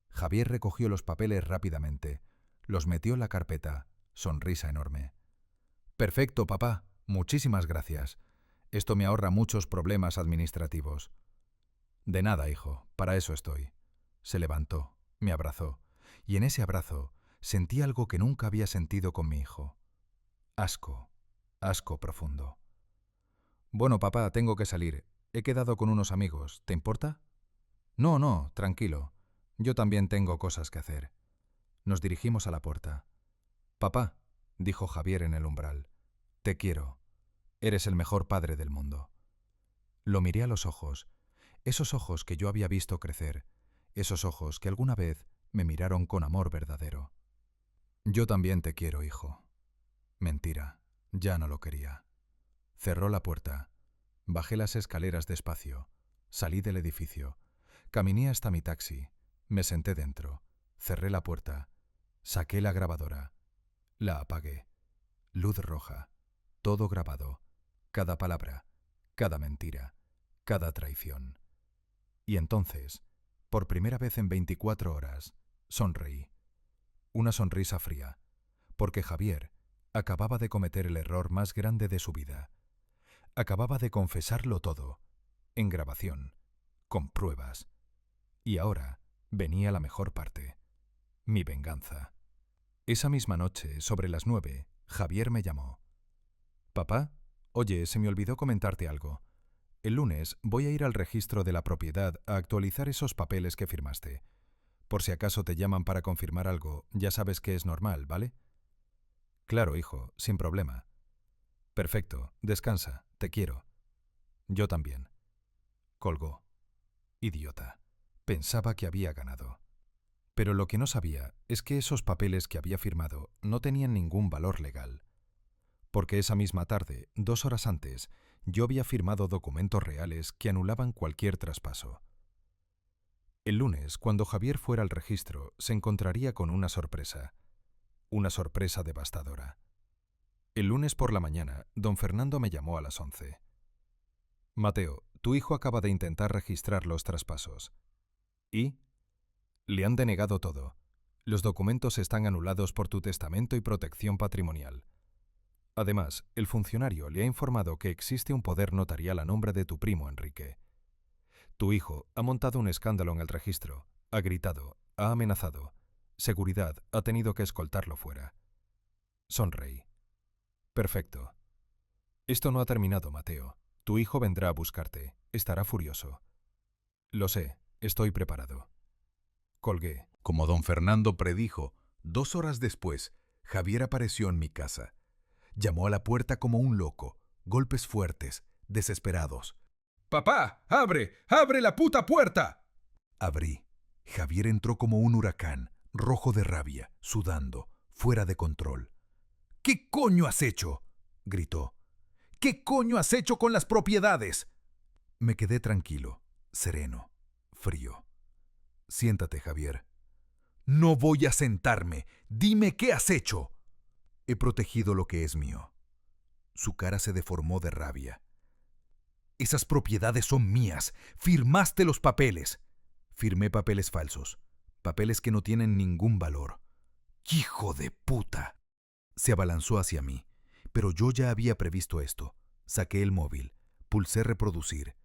Javier recogió los papeles rápidamente, los metió en la carpeta, sonrisa enorme. Perfecto, papá, muchísimas gracias. Esto me ahorra muchos problemas administrativos. De nada, hijo, para eso estoy. Se levantó, me abrazó, y en ese abrazo sentí algo que nunca había sentido con mi hijo. Asco. Asco profundo. Bueno, papá, tengo que salir. He quedado con unos amigos. ¿Te importa? No, no, tranquilo. Yo también tengo cosas que hacer. Nos dirigimos a la puerta. Papá, dijo Javier en el umbral, te quiero. Eres el mejor padre del mundo. Lo miré a los ojos, esos ojos que yo había visto crecer, esos ojos que alguna vez me miraron con amor verdadero. Yo también te quiero, hijo. Mentira. Ya no lo quería. Cerró la puerta. Bajé las escaleras despacio. Salí del edificio. Caminé hasta mi taxi.
Me senté dentro, cerré la puerta, saqué la grabadora, la apagué. Luz roja, todo grabado, cada palabra, cada mentira, cada traición. Y entonces, por primera vez en 24 horas, sonreí. Una sonrisa fría, porque Javier acababa de cometer el error más grande de su vida. Acababa de confesarlo todo, en grabación, con pruebas. Y ahora venía la mejor parte, mi venganza. Esa misma noche, sobre las 9, Javier me llamó. «Papá, oye, se me olvidó comentarte algo. El lunes voy a ir al registro de la propiedad a actualizar esos papeles que firmaste. Por si acaso te llaman para confirmar algo, ya sabes que es normal, ¿vale?» «Claro, hijo, sin problema». «Perfecto, descansa, te quiero». «Yo también». Colgó. Idiota. Pensaba que había ganado. Pero lo que no sabía es que esos papeles que había firmado no tenían ningún valor legal. Porque esa misma tarde, 2 horas antes, yo había firmado documentos reales que anulaban cualquier traspaso. El lunes, cuando Javier fuera al registro, se encontraría con una sorpresa devastadora. El lunes por la mañana, don Fernando me llamó a las 11. «Mateo, tu hijo acaba de intentar registrar los traspasos». «¿Y?» «Le han denegado todo. Los documentos están anulados por tu testamento y protección patrimonial. Además, el funcionario le ha informado que existe un poder notarial a nombre de tu primo Enrique. Tu hijo ha montado un escándalo en el registro, ha gritado, ha amenazado. Seguridad ha tenido que escoltarlo fuera». Sonreí. «Perfecto. Esto no ha terminado, Mateo. Tu hijo vendrá a buscarte. Estará furioso». «Lo sé, estoy preparado». Colgué.
Como don Fernando predijo, 2 horas después, Javier apareció en mi casa. Llamó a la puerta como un loco, golpes fuertes, desesperados.
«¡Papá! ¡Abre! ¡Abre la puta puerta!».
Abrí. Javier entró como un huracán, rojo de rabia, sudando, fuera de control. «¿Qué coño has hecho?», gritó. «¿Qué coño has hecho con las propiedades?». Me quedé tranquilo, sereno, frío. «Siéntate, Javier». «No voy a sentarme. Dime qué has hecho». «He protegido lo que es mío». Su cara se deformó de rabia. «Esas propiedades son mías. Firmaste los papeles». «Firmé papeles falsos. Papeles que no tienen ningún valor». «¡Hijo de puta!». Se abalanzó hacia mí, pero yo ya había previsto esto. Saqué el móvil, pulsé reproducir,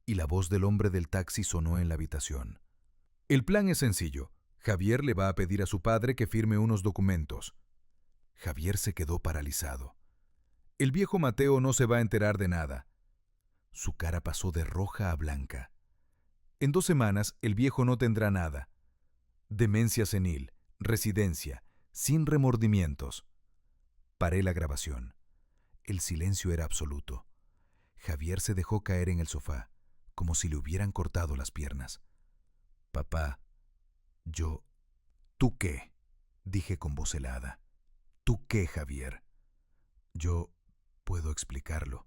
y la voz del hombre del taxi sonó en la habitación. «El plan es sencillo. Javier le va a pedir a su padre que firme unos documentos». Javier se quedó paralizado. «El viejo Mateo no se va a enterar de nada». Su cara pasó de roja a blanca. «En 2 semanas el viejo no tendrá nada. Demencia senil, residencia, sin remordimientos». Paré la grabación. El silencio era absoluto. Javier se dejó caer en el sofá, como si le hubieran cortado las piernas. «Papá, yo...». «¿Tú qué?», dije con voz helada. «¿Tú qué, Javier?». «Yo puedo explicarlo».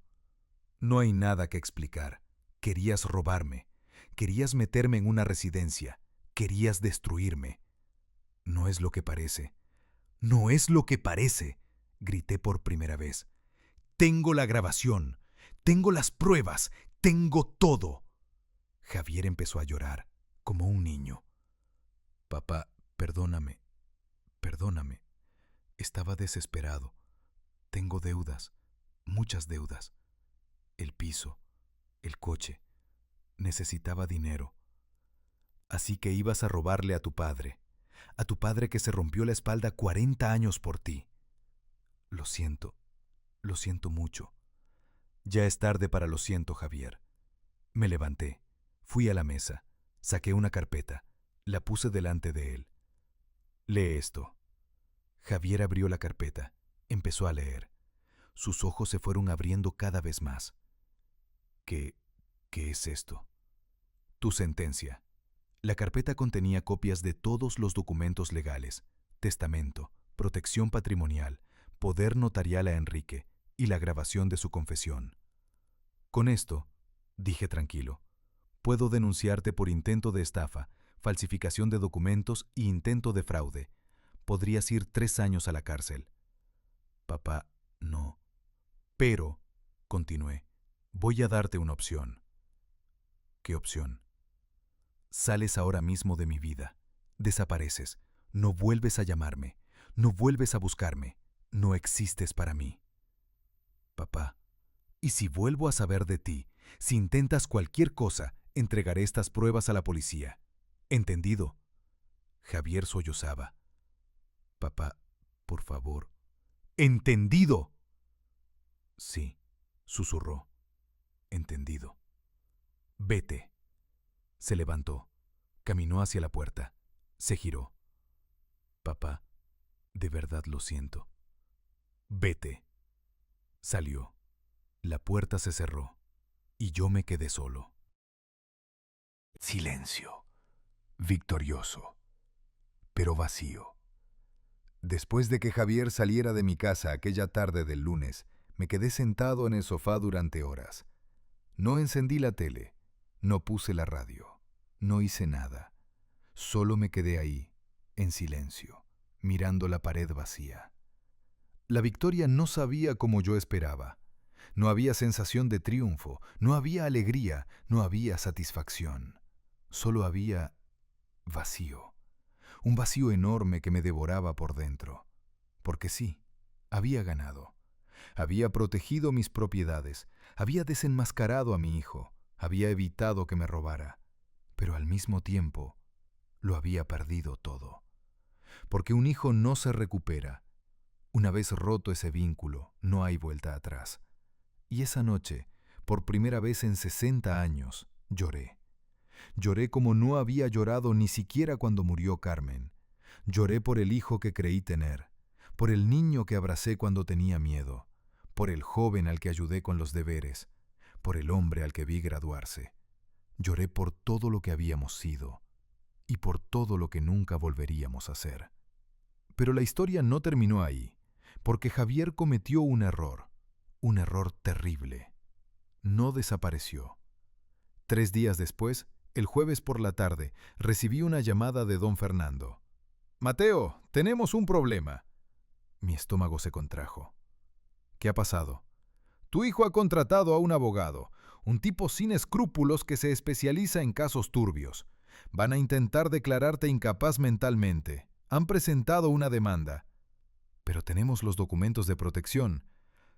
«No hay nada que explicar. Querías robarme. Querías meterme en una residencia. Querías destruirme». «No es lo que parece». «No es lo que parece», grité por primera vez. «Tengo la grabación. Tengo las pruebas. Tengo todo». Javier empezó a llorar, como un niño. «Papá, perdóname. Perdóname. Estaba desesperado. Tengo deudas, muchas deudas. El piso, el coche. Necesitaba dinero. Así que ibas a robarle a tu padre que se rompió la espalda 40 años por ti. Lo siento mucho». «Ya es tarde para lo siento, Javier». Me levanté, fui a la mesa, saqué una carpeta, la puse delante de él. «Lee esto». Javier abrió la carpeta, empezó a leer. Sus ojos se fueron abriendo cada vez más. ¿Qué es esto?» «Tu sentencia». La carpeta contenía copias de todos los documentos legales, testamento, protección patrimonial, poder notarial a Enrique y la grabación de su confesión. «Con esto», dije tranquilo, «puedo denunciarte por intento de estafa,
falsificación de documentos e intento de fraude. Podrías ir 3 años a la cárcel. Papá, no. Pero, continué, voy a darte una opción. ¿Qué opción? Sales ahora mismo de mi vida. Desapareces. No vuelves a llamarme. No vuelves a buscarme. No existes para mí. Papá, ¿y si vuelvo a saber de ti? Si intentas cualquier cosa, entregaré estas pruebas a la policía. ¿Entendido? Javier sollozaba. Papá, por favor. ¡Entendido! Sí, susurró. Entendido. Vete. Se levantó. Caminó hacia la puerta. Se giró. Papá, de verdad lo siento. Vete. Salió. La puerta se cerró. Y yo me quedé solo.
Silencio. Victorioso. Pero vacío. Después de que Javier saliera de mi casa aquella tarde del lunes, me quedé sentado en el sofá durante horas. No encendí la tele. No puse la radio. No hice nada. Solo me quedé ahí, en silencio, mirando la pared vacía. La victoria no sabía como yo esperaba. No había sensación de triunfo, no había alegría, no había satisfacción. Solo había vacío. Un vacío enorme que me devoraba por dentro. Porque sí, había ganado. Había protegido mis propiedades, había desenmascarado a mi hijo, había evitado que me robara. Pero al mismo tiempo, lo había perdido todo. Porque un hijo no se recupera. Una vez roto ese vínculo, no hay vuelta atrás. Y esa noche, por primera vez en 60 años, lloré. Lloré como no había llorado ni siquiera cuando murió Carmen. Lloré por el hijo que creí tener, por el niño que abracé cuando tenía miedo, por el joven al que ayudé con los deberes, por el hombre al que vi graduarse. Lloré por todo lo que habíamos sido y por todo lo que nunca volveríamos a ser. Pero la historia no terminó ahí, porque Javier cometió un error terrible. No desapareció. 3 días después, el jueves por la tarde, recibí una llamada de don Fernando. «Mateo, tenemos un problema». Mi estómago se contrajo. «¿Qué ha pasado?» «Tu hijo ha contratado a un abogado, un tipo sin escrúpulos que se especializa en casos turbios. Van a intentar declararte incapaz mentalmente. Han presentado una demanda». «Pero tenemos los documentos de protección».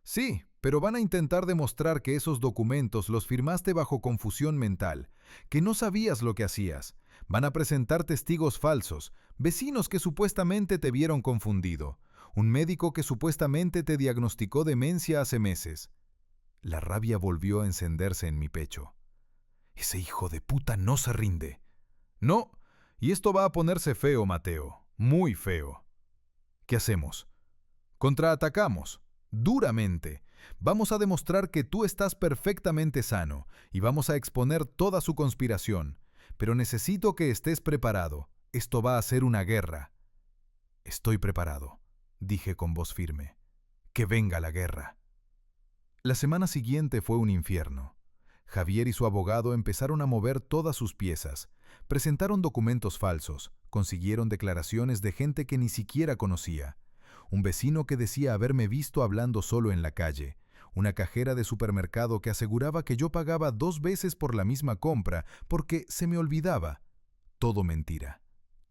«Sí, pero van a intentar demostrar que esos documentos los firmaste bajo confusión mental, que no sabías lo que hacías. Van a presentar testigos falsos, vecinos que supuestamente te vieron confundido, un médico que supuestamente te diagnosticó demencia hace meses». La rabia volvió a encenderse en mi pecho. «Ese hijo de puta no se rinde». «No, y esto va a ponerse feo, Mateo, muy feo». «¿Qué hacemos?» «Contraatacamos. Duramente. Vamos a demostrar que tú estás perfectamente sano y vamos a exponer toda su conspiración. Pero necesito que estés preparado. Esto va a ser una guerra». «Estoy preparado», dije con voz firme. «Que venga la guerra». La semana siguiente fue un infierno. Javier y su abogado empezaron a mover todas sus piezas. Presentaron documentos falsos, consiguieron declaraciones de gente que ni siquiera conocía. Un vecino que decía haberme visto hablando solo en la calle, una cajera de supermercado que aseguraba que yo pagaba 2 veces por la misma compra porque se me olvidaba. Todo mentira,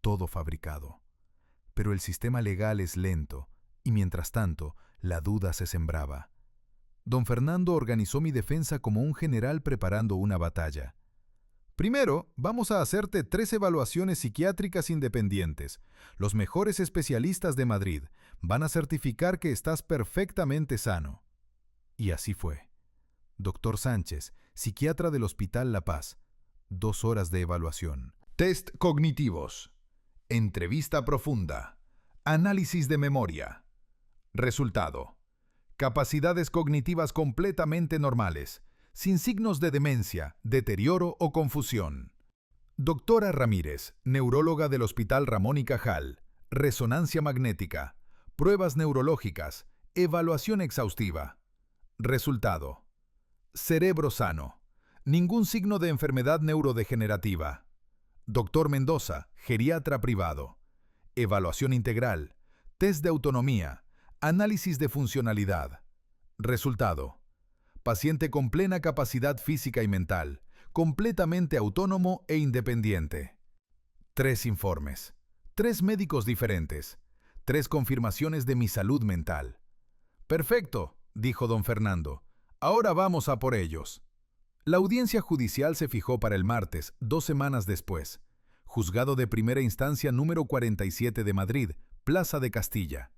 todo fabricado. Pero el sistema legal es lento, y mientras tanto, la duda se sembraba. Don Fernando organizó mi defensa como un general preparando una batalla. «Primero, vamos a hacerte 3 evaluaciones psiquiátricas independientes. Los mejores especialistas de Madrid van a certificar que estás perfectamente sano». Y así fue. Doctor Sánchez, psiquiatra del Hospital La Paz. 2 horas de evaluación. Test cognitivos. Entrevista profunda. Análisis de memoria. Resultado. Capacidades cognitivas completamente normales, sin signos de demencia, deterioro o confusión. Doctora Ramírez, neuróloga del Hospital Ramón y Cajal. Resonancia magnética. Pruebas neurológicas. Evaluación exhaustiva. Resultado. Cerebro sano. Ningún signo de enfermedad neurodegenerativa. Doctor Mendoza, geriatra privado. Evaluación integral. Test de autonomía. Análisis de funcionalidad. Resultado. Paciente con plena capacidad física y mental, completamente autónomo e independiente. 3 informes. 3 médicos diferentes. 3 confirmaciones de mi salud mental. Perfecto, dijo don Fernando. Ahora vamos a por ellos. La audiencia judicial se fijó para el martes, 2 semanas después. Juzgado de primera instancia número 47 de Madrid, Plaza de Castilla.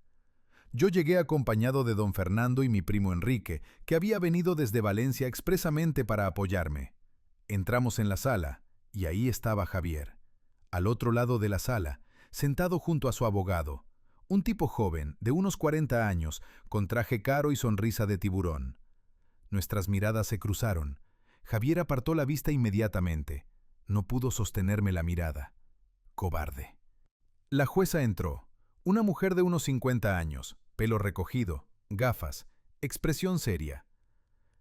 Yo llegué acompañado de don Fernando y mi primo Enrique, que había venido desde Valencia expresamente para apoyarme. Entramos en la sala, y ahí estaba Javier. Al otro lado de la sala, sentado junto a su abogado, un tipo joven, de unos 40 años, con traje caro y sonrisa de tiburón. Nuestras miradas se cruzaron. Javier apartó la vista inmediatamente. No pudo sostenerme la mirada. Cobarde. La jueza entró. Una mujer de unos 50 años, pelo recogido, gafas, expresión seria.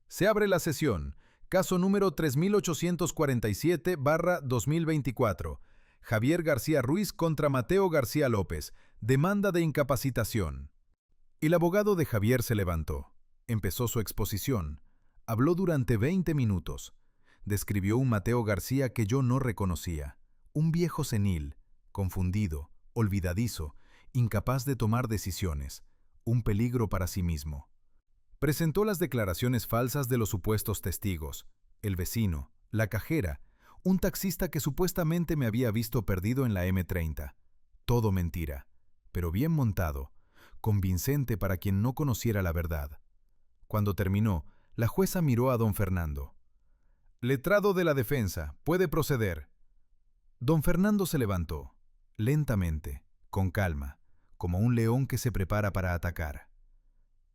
Se abre la sesión. Caso número 3847/2024. Javier García Ruiz contra Mateo García López. Demanda de incapacitación. El abogado de Javier se levantó. Empezó su exposición. Habló durante 20 minutos. Describió un Mateo García que yo no reconocía. Un viejo senil, confundido, olvidadizo, incapaz de tomar decisiones, un peligro para sí mismo. Presentó las declaraciones falsas de los supuestos testigos, el vecino, la cajera, un taxista que supuestamente me había visto perdido en la M30. Todo mentira, pero bien montado, convincente para quien no conociera la verdad. Cuando terminó, la jueza miró a don Fernando. Letrado de la defensa, puede proceder. Don Fernando se levantó, lentamente, con calma, como un león que se prepara para atacar.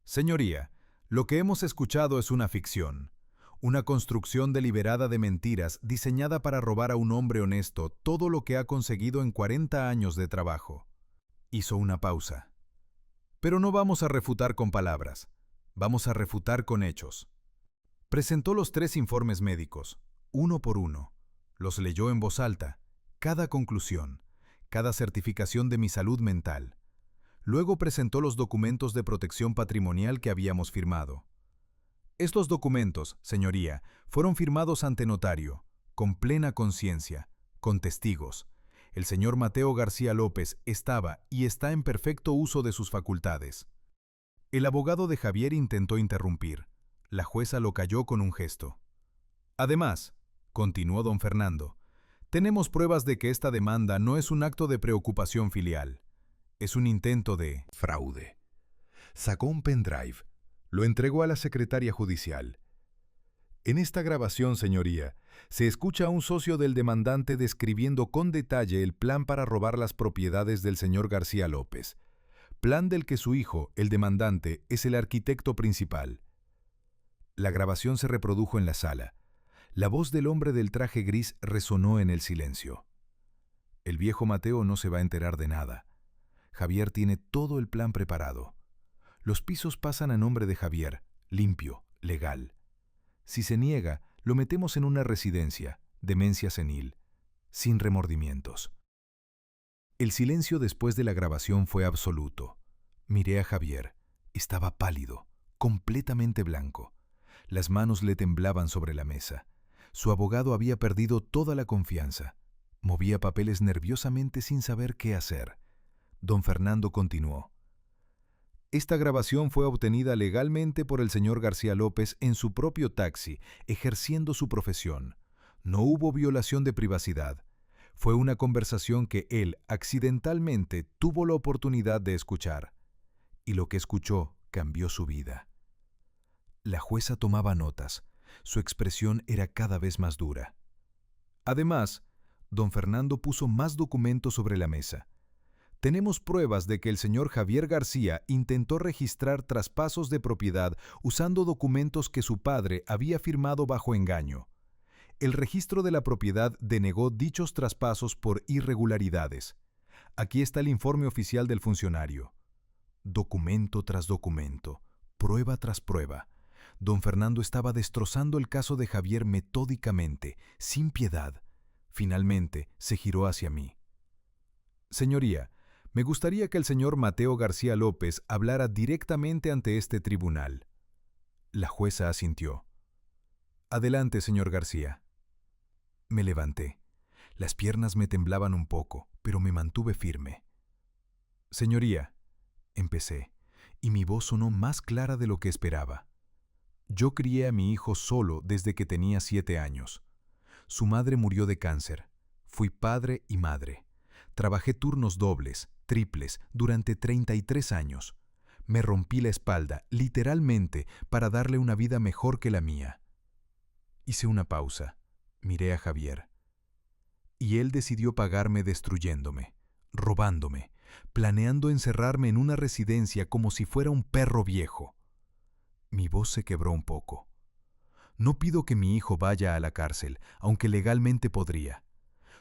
Señoría, lo que hemos escuchado es una ficción, una construcción deliberada de mentiras diseñada para robar a un hombre honesto todo lo que ha conseguido en 40 años de trabajo. Hizo una pausa. Pero no vamos a refutar con palabras, vamos a refutar con hechos. Presentó los 3 informes médicos, uno por uno. Los leyó en voz alta, cada conclusión, cada certificación de mi salud mental. Luego presentó los documentos de protección patrimonial que habíamos firmado. Estos documentos, señoría, fueron firmados ante notario, con plena conciencia, con testigos. El señor Mateo García López estaba y está en perfecto uso de sus facultades. El abogado de Javier intentó interrumpir. La jueza lo calló con un gesto. Además, continuó don Fernando, tenemos pruebas de que esta demanda no es un acto de preocupación filial. Es un intento de fraude. Sacó un pendrive, lo entregó a la secretaria judicial. En esta grabación, señoría, se escucha a un socio del demandante describiendo con detalle el plan para robar las propiedades del señor García López, plan del que su hijo, el demandante, es el arquitecto principal. La grabación se reprodujo en la sala. La voz del hombre del traje gris resonó en el silencio. El viejo Mateo no se va a enterar de nada. Javier tiene todo el plan preparado. Los pisos pasan a nombre de Javier, limpio, legal. Si se niega, lo metemos en una residencia, demencia senil, sin remordimientos. El silencio después de la grabación fue absoluto. Miré a Javier. Estaba pálido, completamente blanco. Las manos le temblaban sobre la mesa. Su abogado había perdido toda la confianza. Movía papeles nerviosamente sin saber qué hacer. Don Fernando continuó. Esta grabación fue obtenida legalmente por el señor García López en su propio taxi, ejerciendo su profesión. No hubo violación de privacidad. Fue una conversación que él, accidentalmente, tuvo la oportunidad de escuchar. Y lo que escuchó cambió su vida. La jueza tomaba notas. Su expresión era cada vez más dura. Además, don Fernando puso más documentos sobre la mesa. Tenemos pruebas de que el señor Javier García intentó registrar traspasos de propiedad usando documentos que su padre había firmado bajo engaño. El registro de la propiedad denegó dichos traspasos por irregularidades. Aquí está el informe oficial del funcionario. Documento tras documento, prueba tras prueba. Don Fernando estaba destrozando el caso de Javier metódicamente, sin piedad.
Finalmente se giró hacia mí. Señoría, me gustaría que el señor Mateo García López hablara directamente ante este tribunal. La jueza asintió. Adelante, señor García. Me levanté. Las piernas me temblaban un poco, pero me mantuve firme. Señoría, empecé, y mi voz sonó más clara de lo que esperaba. Yo crié a mi hijo solo desde que tenía 7 años. Su madre murió de cáncer. Fui padre y madre. Trabajé turnos dobles, triples, durante 33 años. Me rompí la espalda, literalmente, para darle una vida mejor que la mía. Hice una pausa. Miré a Javier. Y él decidió pagarme destruyéndome, robándome, planeando encerrarme en una residencia como si fuera un perro viejo. Mi voz se quebró un poco. No pido que mi hijo vaya a la cárcel, aunque legalmente podría.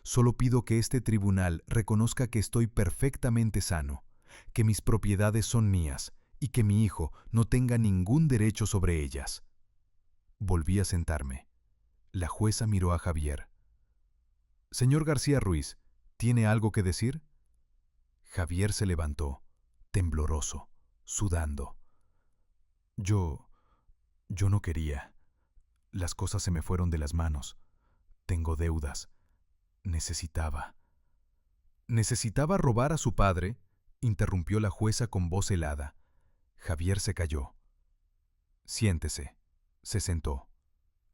Solo pido que este tribunal reconozca que estoy perfectamente sano, que mis propiedades son mías y que mi hijo no tenga ningún derecho sobre ellas. Volví a sentarme. La jueza miró a Javier. Señor García Ruiz, ¿tiene algo que decir? Javier se levantó, tembloroso, sudando. Yo no quería. Las cosas se me fueron de las manos. Tengo deudas. Necesitaba robar a su padre, interrumpió la jueza con voz helada. Javier se calló. Siéntese. Se sentó.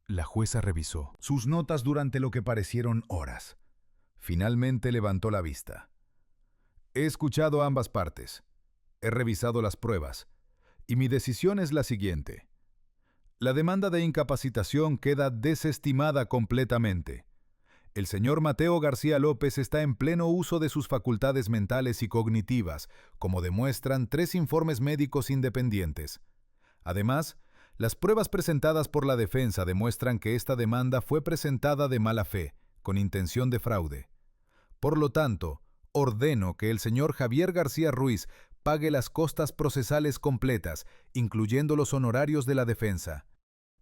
La jueza revisó
sus notas durante lo que parecieron horas. Finalmente levantó la vista. He escuchado ambas partes. He revisado las pruebas. Y mi decisión es la siguiente. La demanda de incapacitación queda desestimada completamente. El señor Mateo García López está en pleno uso de sus facultades mentales y cognitivas, como demuestran 3 informes médicos independientes. Además, las pruebas presentadas por la defensa demuestran que esta demanda fue presentada de mala fe, con intención de fraude. Por lo tanto, ordeno que el señor Javier García Ruiz pague las costas procesales completas, incluyendo los honorarios de la defensa.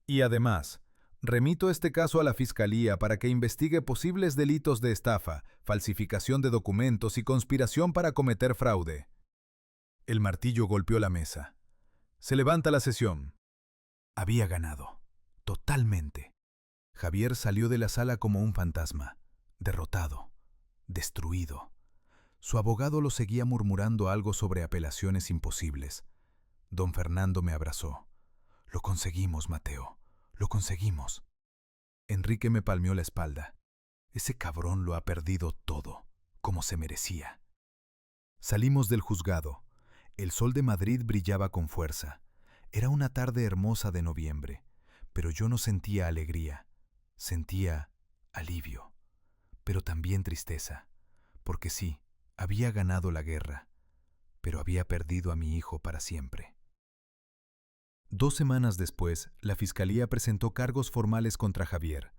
Y además, remito este caso a la Fiscalía para que investigue posibles delitos de estafa, falsificación de documentos y conspiración para cometer fraude. El martillo golpeó la mesa. Se levanta la sesión. Había ganado. Totalmente. Javier salió de la sala como un fantasma, derrotado, destruido. Su abogado lo seguía murmurando algo sobre apelaciones imposibles. Don Fernando me abrazó. Lo conseguimos, Mateo. Lo conseguimos. Enrique me palmeó la espalda. Ese cabrón lo ha perdido todo, como se merecía. Salimos del juzgado. El sol de Madrid brillaba con fuerza. Era una tarde hermosa de noviembre, pero yo no sentía alegría. Sentía alivio, pero también tristeza, porque sí, había ganado la guerra, pero había perdido a mi hijo para siempre. 2 semanas después, la Fiscalía presentó cargos formales contra Javier: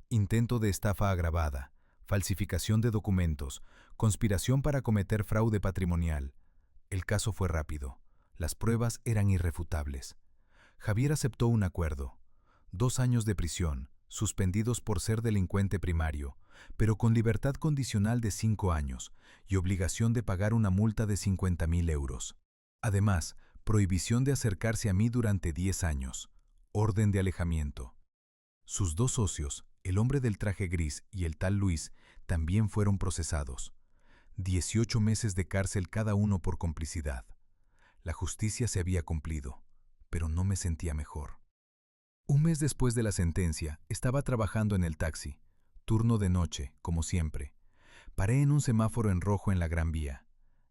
intento de estafa agravada, falsificación de documentos, conspiración para cometer fraude patrimonial. El caso fue rápido. Las pruebas eran irrefutables. Javier aceptó un acuerdo: 2 años de prisión, suspendidos por ser delincuente primario, pero con libertad condicional de 5 años y obligación de pagar una multa de 50.000 euros. Además, prohibición de acercarse a mí durante 10 años, orden de alejamiento. Sus 2 socios, el hombre del traje gris y el tal Luis, también fueron procesados. 18 meses de cárcel cada uno por complicidad. La justicia se había cumplido, pero no me sentía mejor. Un mes después de la sentencia, estaba trabajando en el taxi, turno de noche, como siempre. Paré en un semáforo en rojo en la Gran Vía,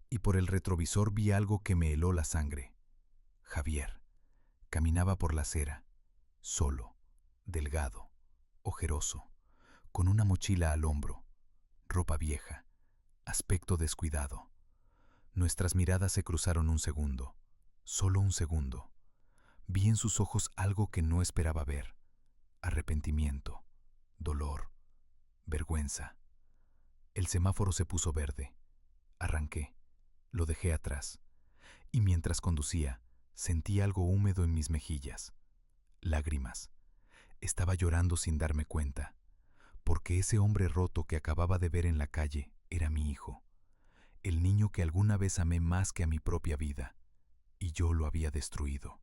y por el retrovisor vi algo que me heló la sangre. Javier caminaba por la acera, solo, delgado, ojeroso, con una mochila al hombro, ropa vieja, aspecto descuidado. Nuestras miradas se cruzaron un segundo, solo un segundo. Vi en sus ojos algo que no esperaba ver: arrepentimiento, dolor, vergüenza. El semáforo se puso verde. Arranqué, lo dejé atrás, y mientras conducía, sentí algo húmedo en mis mejillas. Lágrimas. Estaba llorando sin darme cuenta.
porque ese hombre roto que acababa de ver en la calle era mi hijo, el niño que alguna vez amé más que a mi propia vida, y yo lo había destruido.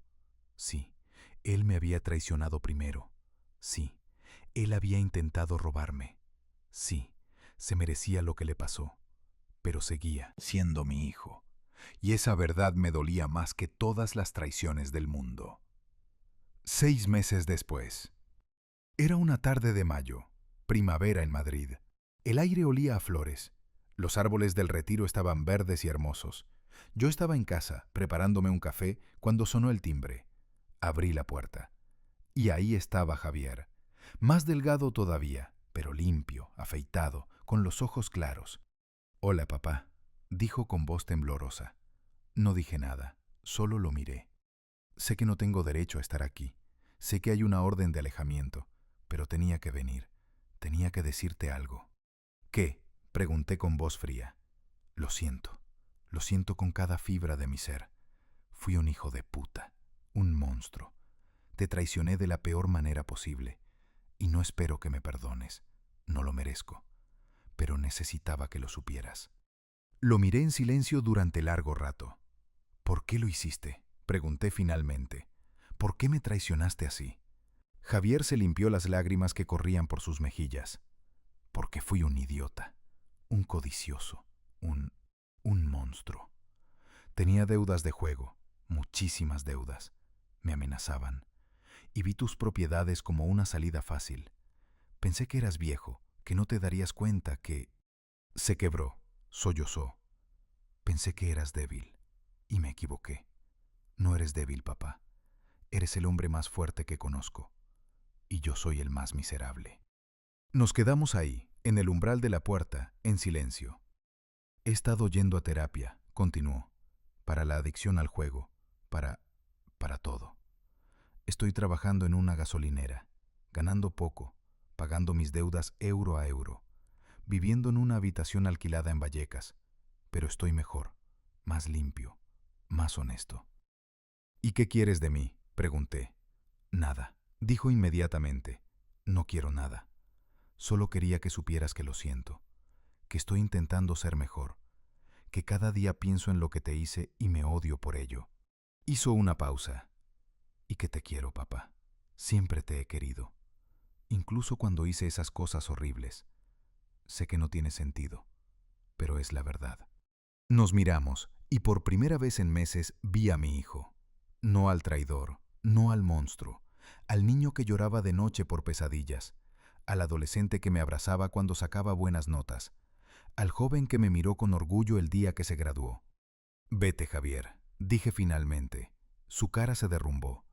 Sí, él me había traicionado primero. Sí, él había intentado robarme. Sí, se merecía lo que le pasó, pero seguía
siendo mi hijo. Y esa verdad me dolía más que todas las traiciones del mundo. 6 meses después. Era una tarde de mayo, primavera en Madrid. El aire olía a flores. Los árboles del Retiro estaban verdes y hermosos. Yo estaba en casa, preparándome un café, cuando sonó el timbre. Abrí la puerta. Y ahí estaba Javier. Más delgado todavía, pero limpio, afeitado, con los ojos claros. «Hola, papá», dijo con voz temblorosa. No dije nada, solo lo miré. Sé que no tengo derecho a estar aquí. Sé que hay una orden de alejamiento, pero tenía que venir. Tenía que decirte algo. «¿Qué?», pregunté con voz fría. Lo siento con cada fibra de mi ser. Fui un hijo de puta, un monstruo. Te traicioné de la peor manera posible, y no espero que me perdones. No lo merezco, pero necesitaba que lo supieras. Lo miré en silencio durante largo rato. «¿Por qué lo hiciste?», pregunté finalmente. «¿Por qué me traicionaste así?». Javier se limpió las lágrimas que corrían por sus mejillas. «Porque fui un idiota, un codicioso, un monstruo. Tenía deudas de juego, muchísimas deudas. Me amenazaban. Y vi tus propiedades como una salida fácil. Pensé que eras viejo, que no te darías cuenta que...». Se quebró, sollozó. «Pensé que eras débil, y me equivoqué. No eres débil, papá. Eres el hombre más fuerte que conozco, y yo soy el más miserable». Nos quedamos ahí, en el umbral de la puerta, en silencio. «He estado yendo a terapia», continuó, «para la adicción al juego, para todo. Estoy trabajando en una gasolinera, ganando poco, pagando mis deudas euro a euro, viviendo en una habitación alquilada en Vallecas, pero estoy mejor, más limpio, más honesto». «¿Y qué quieres de mí?», pregunté. «Nada», dijo inmediatamente. «No quiero nada. Solo quería que supieras que lo siento, que estoy intentando ser mejor, que cada día pienso en lo que te hice y me odio por ello». Hizo una pausa. «Y que te quiero, papá. Siempre te he querido. Incluso cuando hice esas cosas horribles. Sé que no tiene sentido, pero es la verdad». Nos miramos, y por primera vez en meses vi a mi hijo. No al traidor, no al monstruo, al niño que lloraba de noche por pesadillas, al adolescente que me abrazaba cuando sacaba buenas notas, al joven que me miró con orgullo el día que se graduó. «Vete, Javier», dije finalmente. Su cara se derrumbó.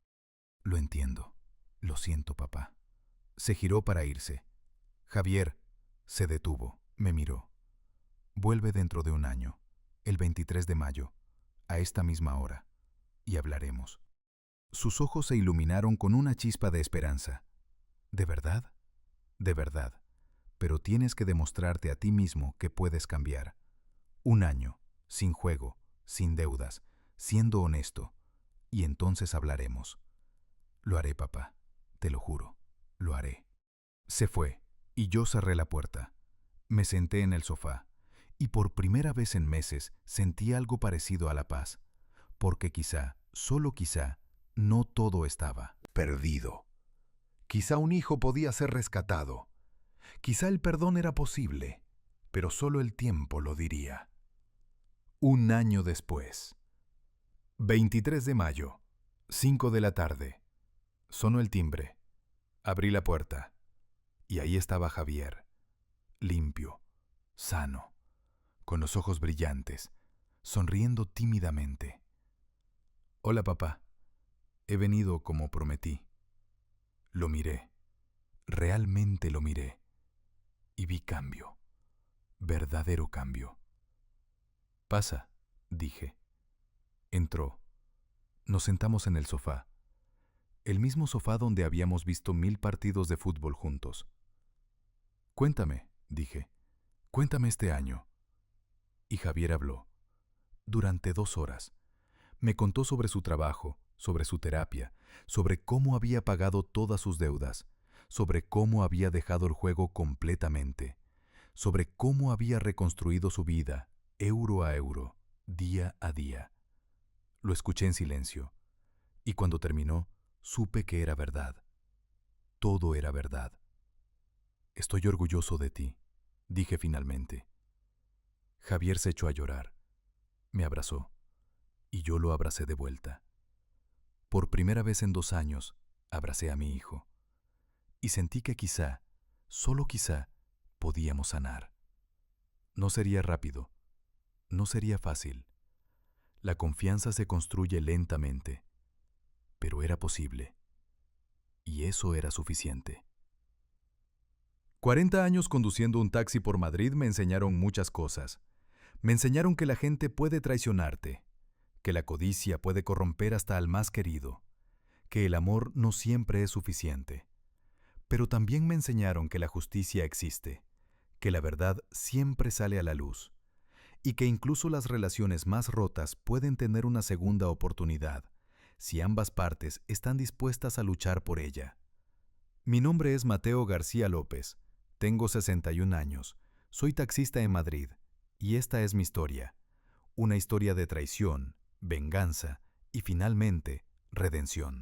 «Lo entiendo. Lo siento, papá». Se giró para irse. «Javier», se detuvo, me miró. «Vuelve dentro de un año, el 23 de mayo, a esta misma hora, y hablaremos». Sus ojos se iluminaron con una chispa de esperanza. «¿De verdad?». «De verdad. Pero tienes que demostrarte a ti mismo que puedes cambiar. Un año, sin juego, sin deudas, siendo honesto, y entonces hablaremos». «Lo haré, papá. Te lo juro. Lo haré». Se fue, y yo cerré la puerta. Me senté en el sofá, y por primera vez en meses sentí algo parecido a la paz, porque quizá, solo quizá, no todo estaba Perdido. Quizá un hijo podía ser rescatado. Quizá el perdón era posible, pero solo el tiempo lo diría. Un año después. 23 de mayo, 5 de la tarde. Sonó el timbre. Abrí la puerta. Y ahí estaba Javier, limpio, sano, con los ojos brillantes, sonriendo tímidamente. «Hola, papá. He venido como prometí». Lo miré. Realmente lo miré. Y vi cambio. Verdadero cambio. «Pasa», dije. Entró. Nos sentamos en el sofá. El mismo sofá donde habíamos visto 1000 partidos de fútbol juntos. «Cuéntame», dije. «Cuéntame este año». Y Javier habló. Durante 2 horas. Me contó sobre su trabajo, sobre su terapia, sobre cómo había pagado todas sus deudas,
sobre cómo había dejado el juego completamente, sobre cómo había reconstruido su vida, euro a euro, día a día. Lo escuché en silencio, y cuando terminó, supe que era verdad. Todo era verdad. Estoy orgulloso de ti, dije finalmente. Javier se echó a llorar. Me abrazó, y yo lo abracé de vuelta. Por primera vez en 2 años, abracé a mi hijo. Y sentí que quizá, solo quizá, podíamos sanar. No sería rápido, no sería fácil. La confianza se construye lentamente, pero era posible. Y eso era suficiente. 40 años conduciendo un taxi por Madrid me enseñaron muchas cosas. Me enseñaron que la gente puede traicionarte, que la codicia puede corromper hasta al más querido, que el amor no siempre es suficiente. Pero también me enseñaron que la justicia existe, que la verdad siempre sale a la luz, y que incluso las relaciones más rotas pueden tener una segunda oportunidad, si ambas partes están dispuestas a luchar por ella. Mi nombre es Mateo García López, tengo 61 años, soy taxista en Madrid, y esta es mi historia, una historia de traición, venganza y finalmente, redención.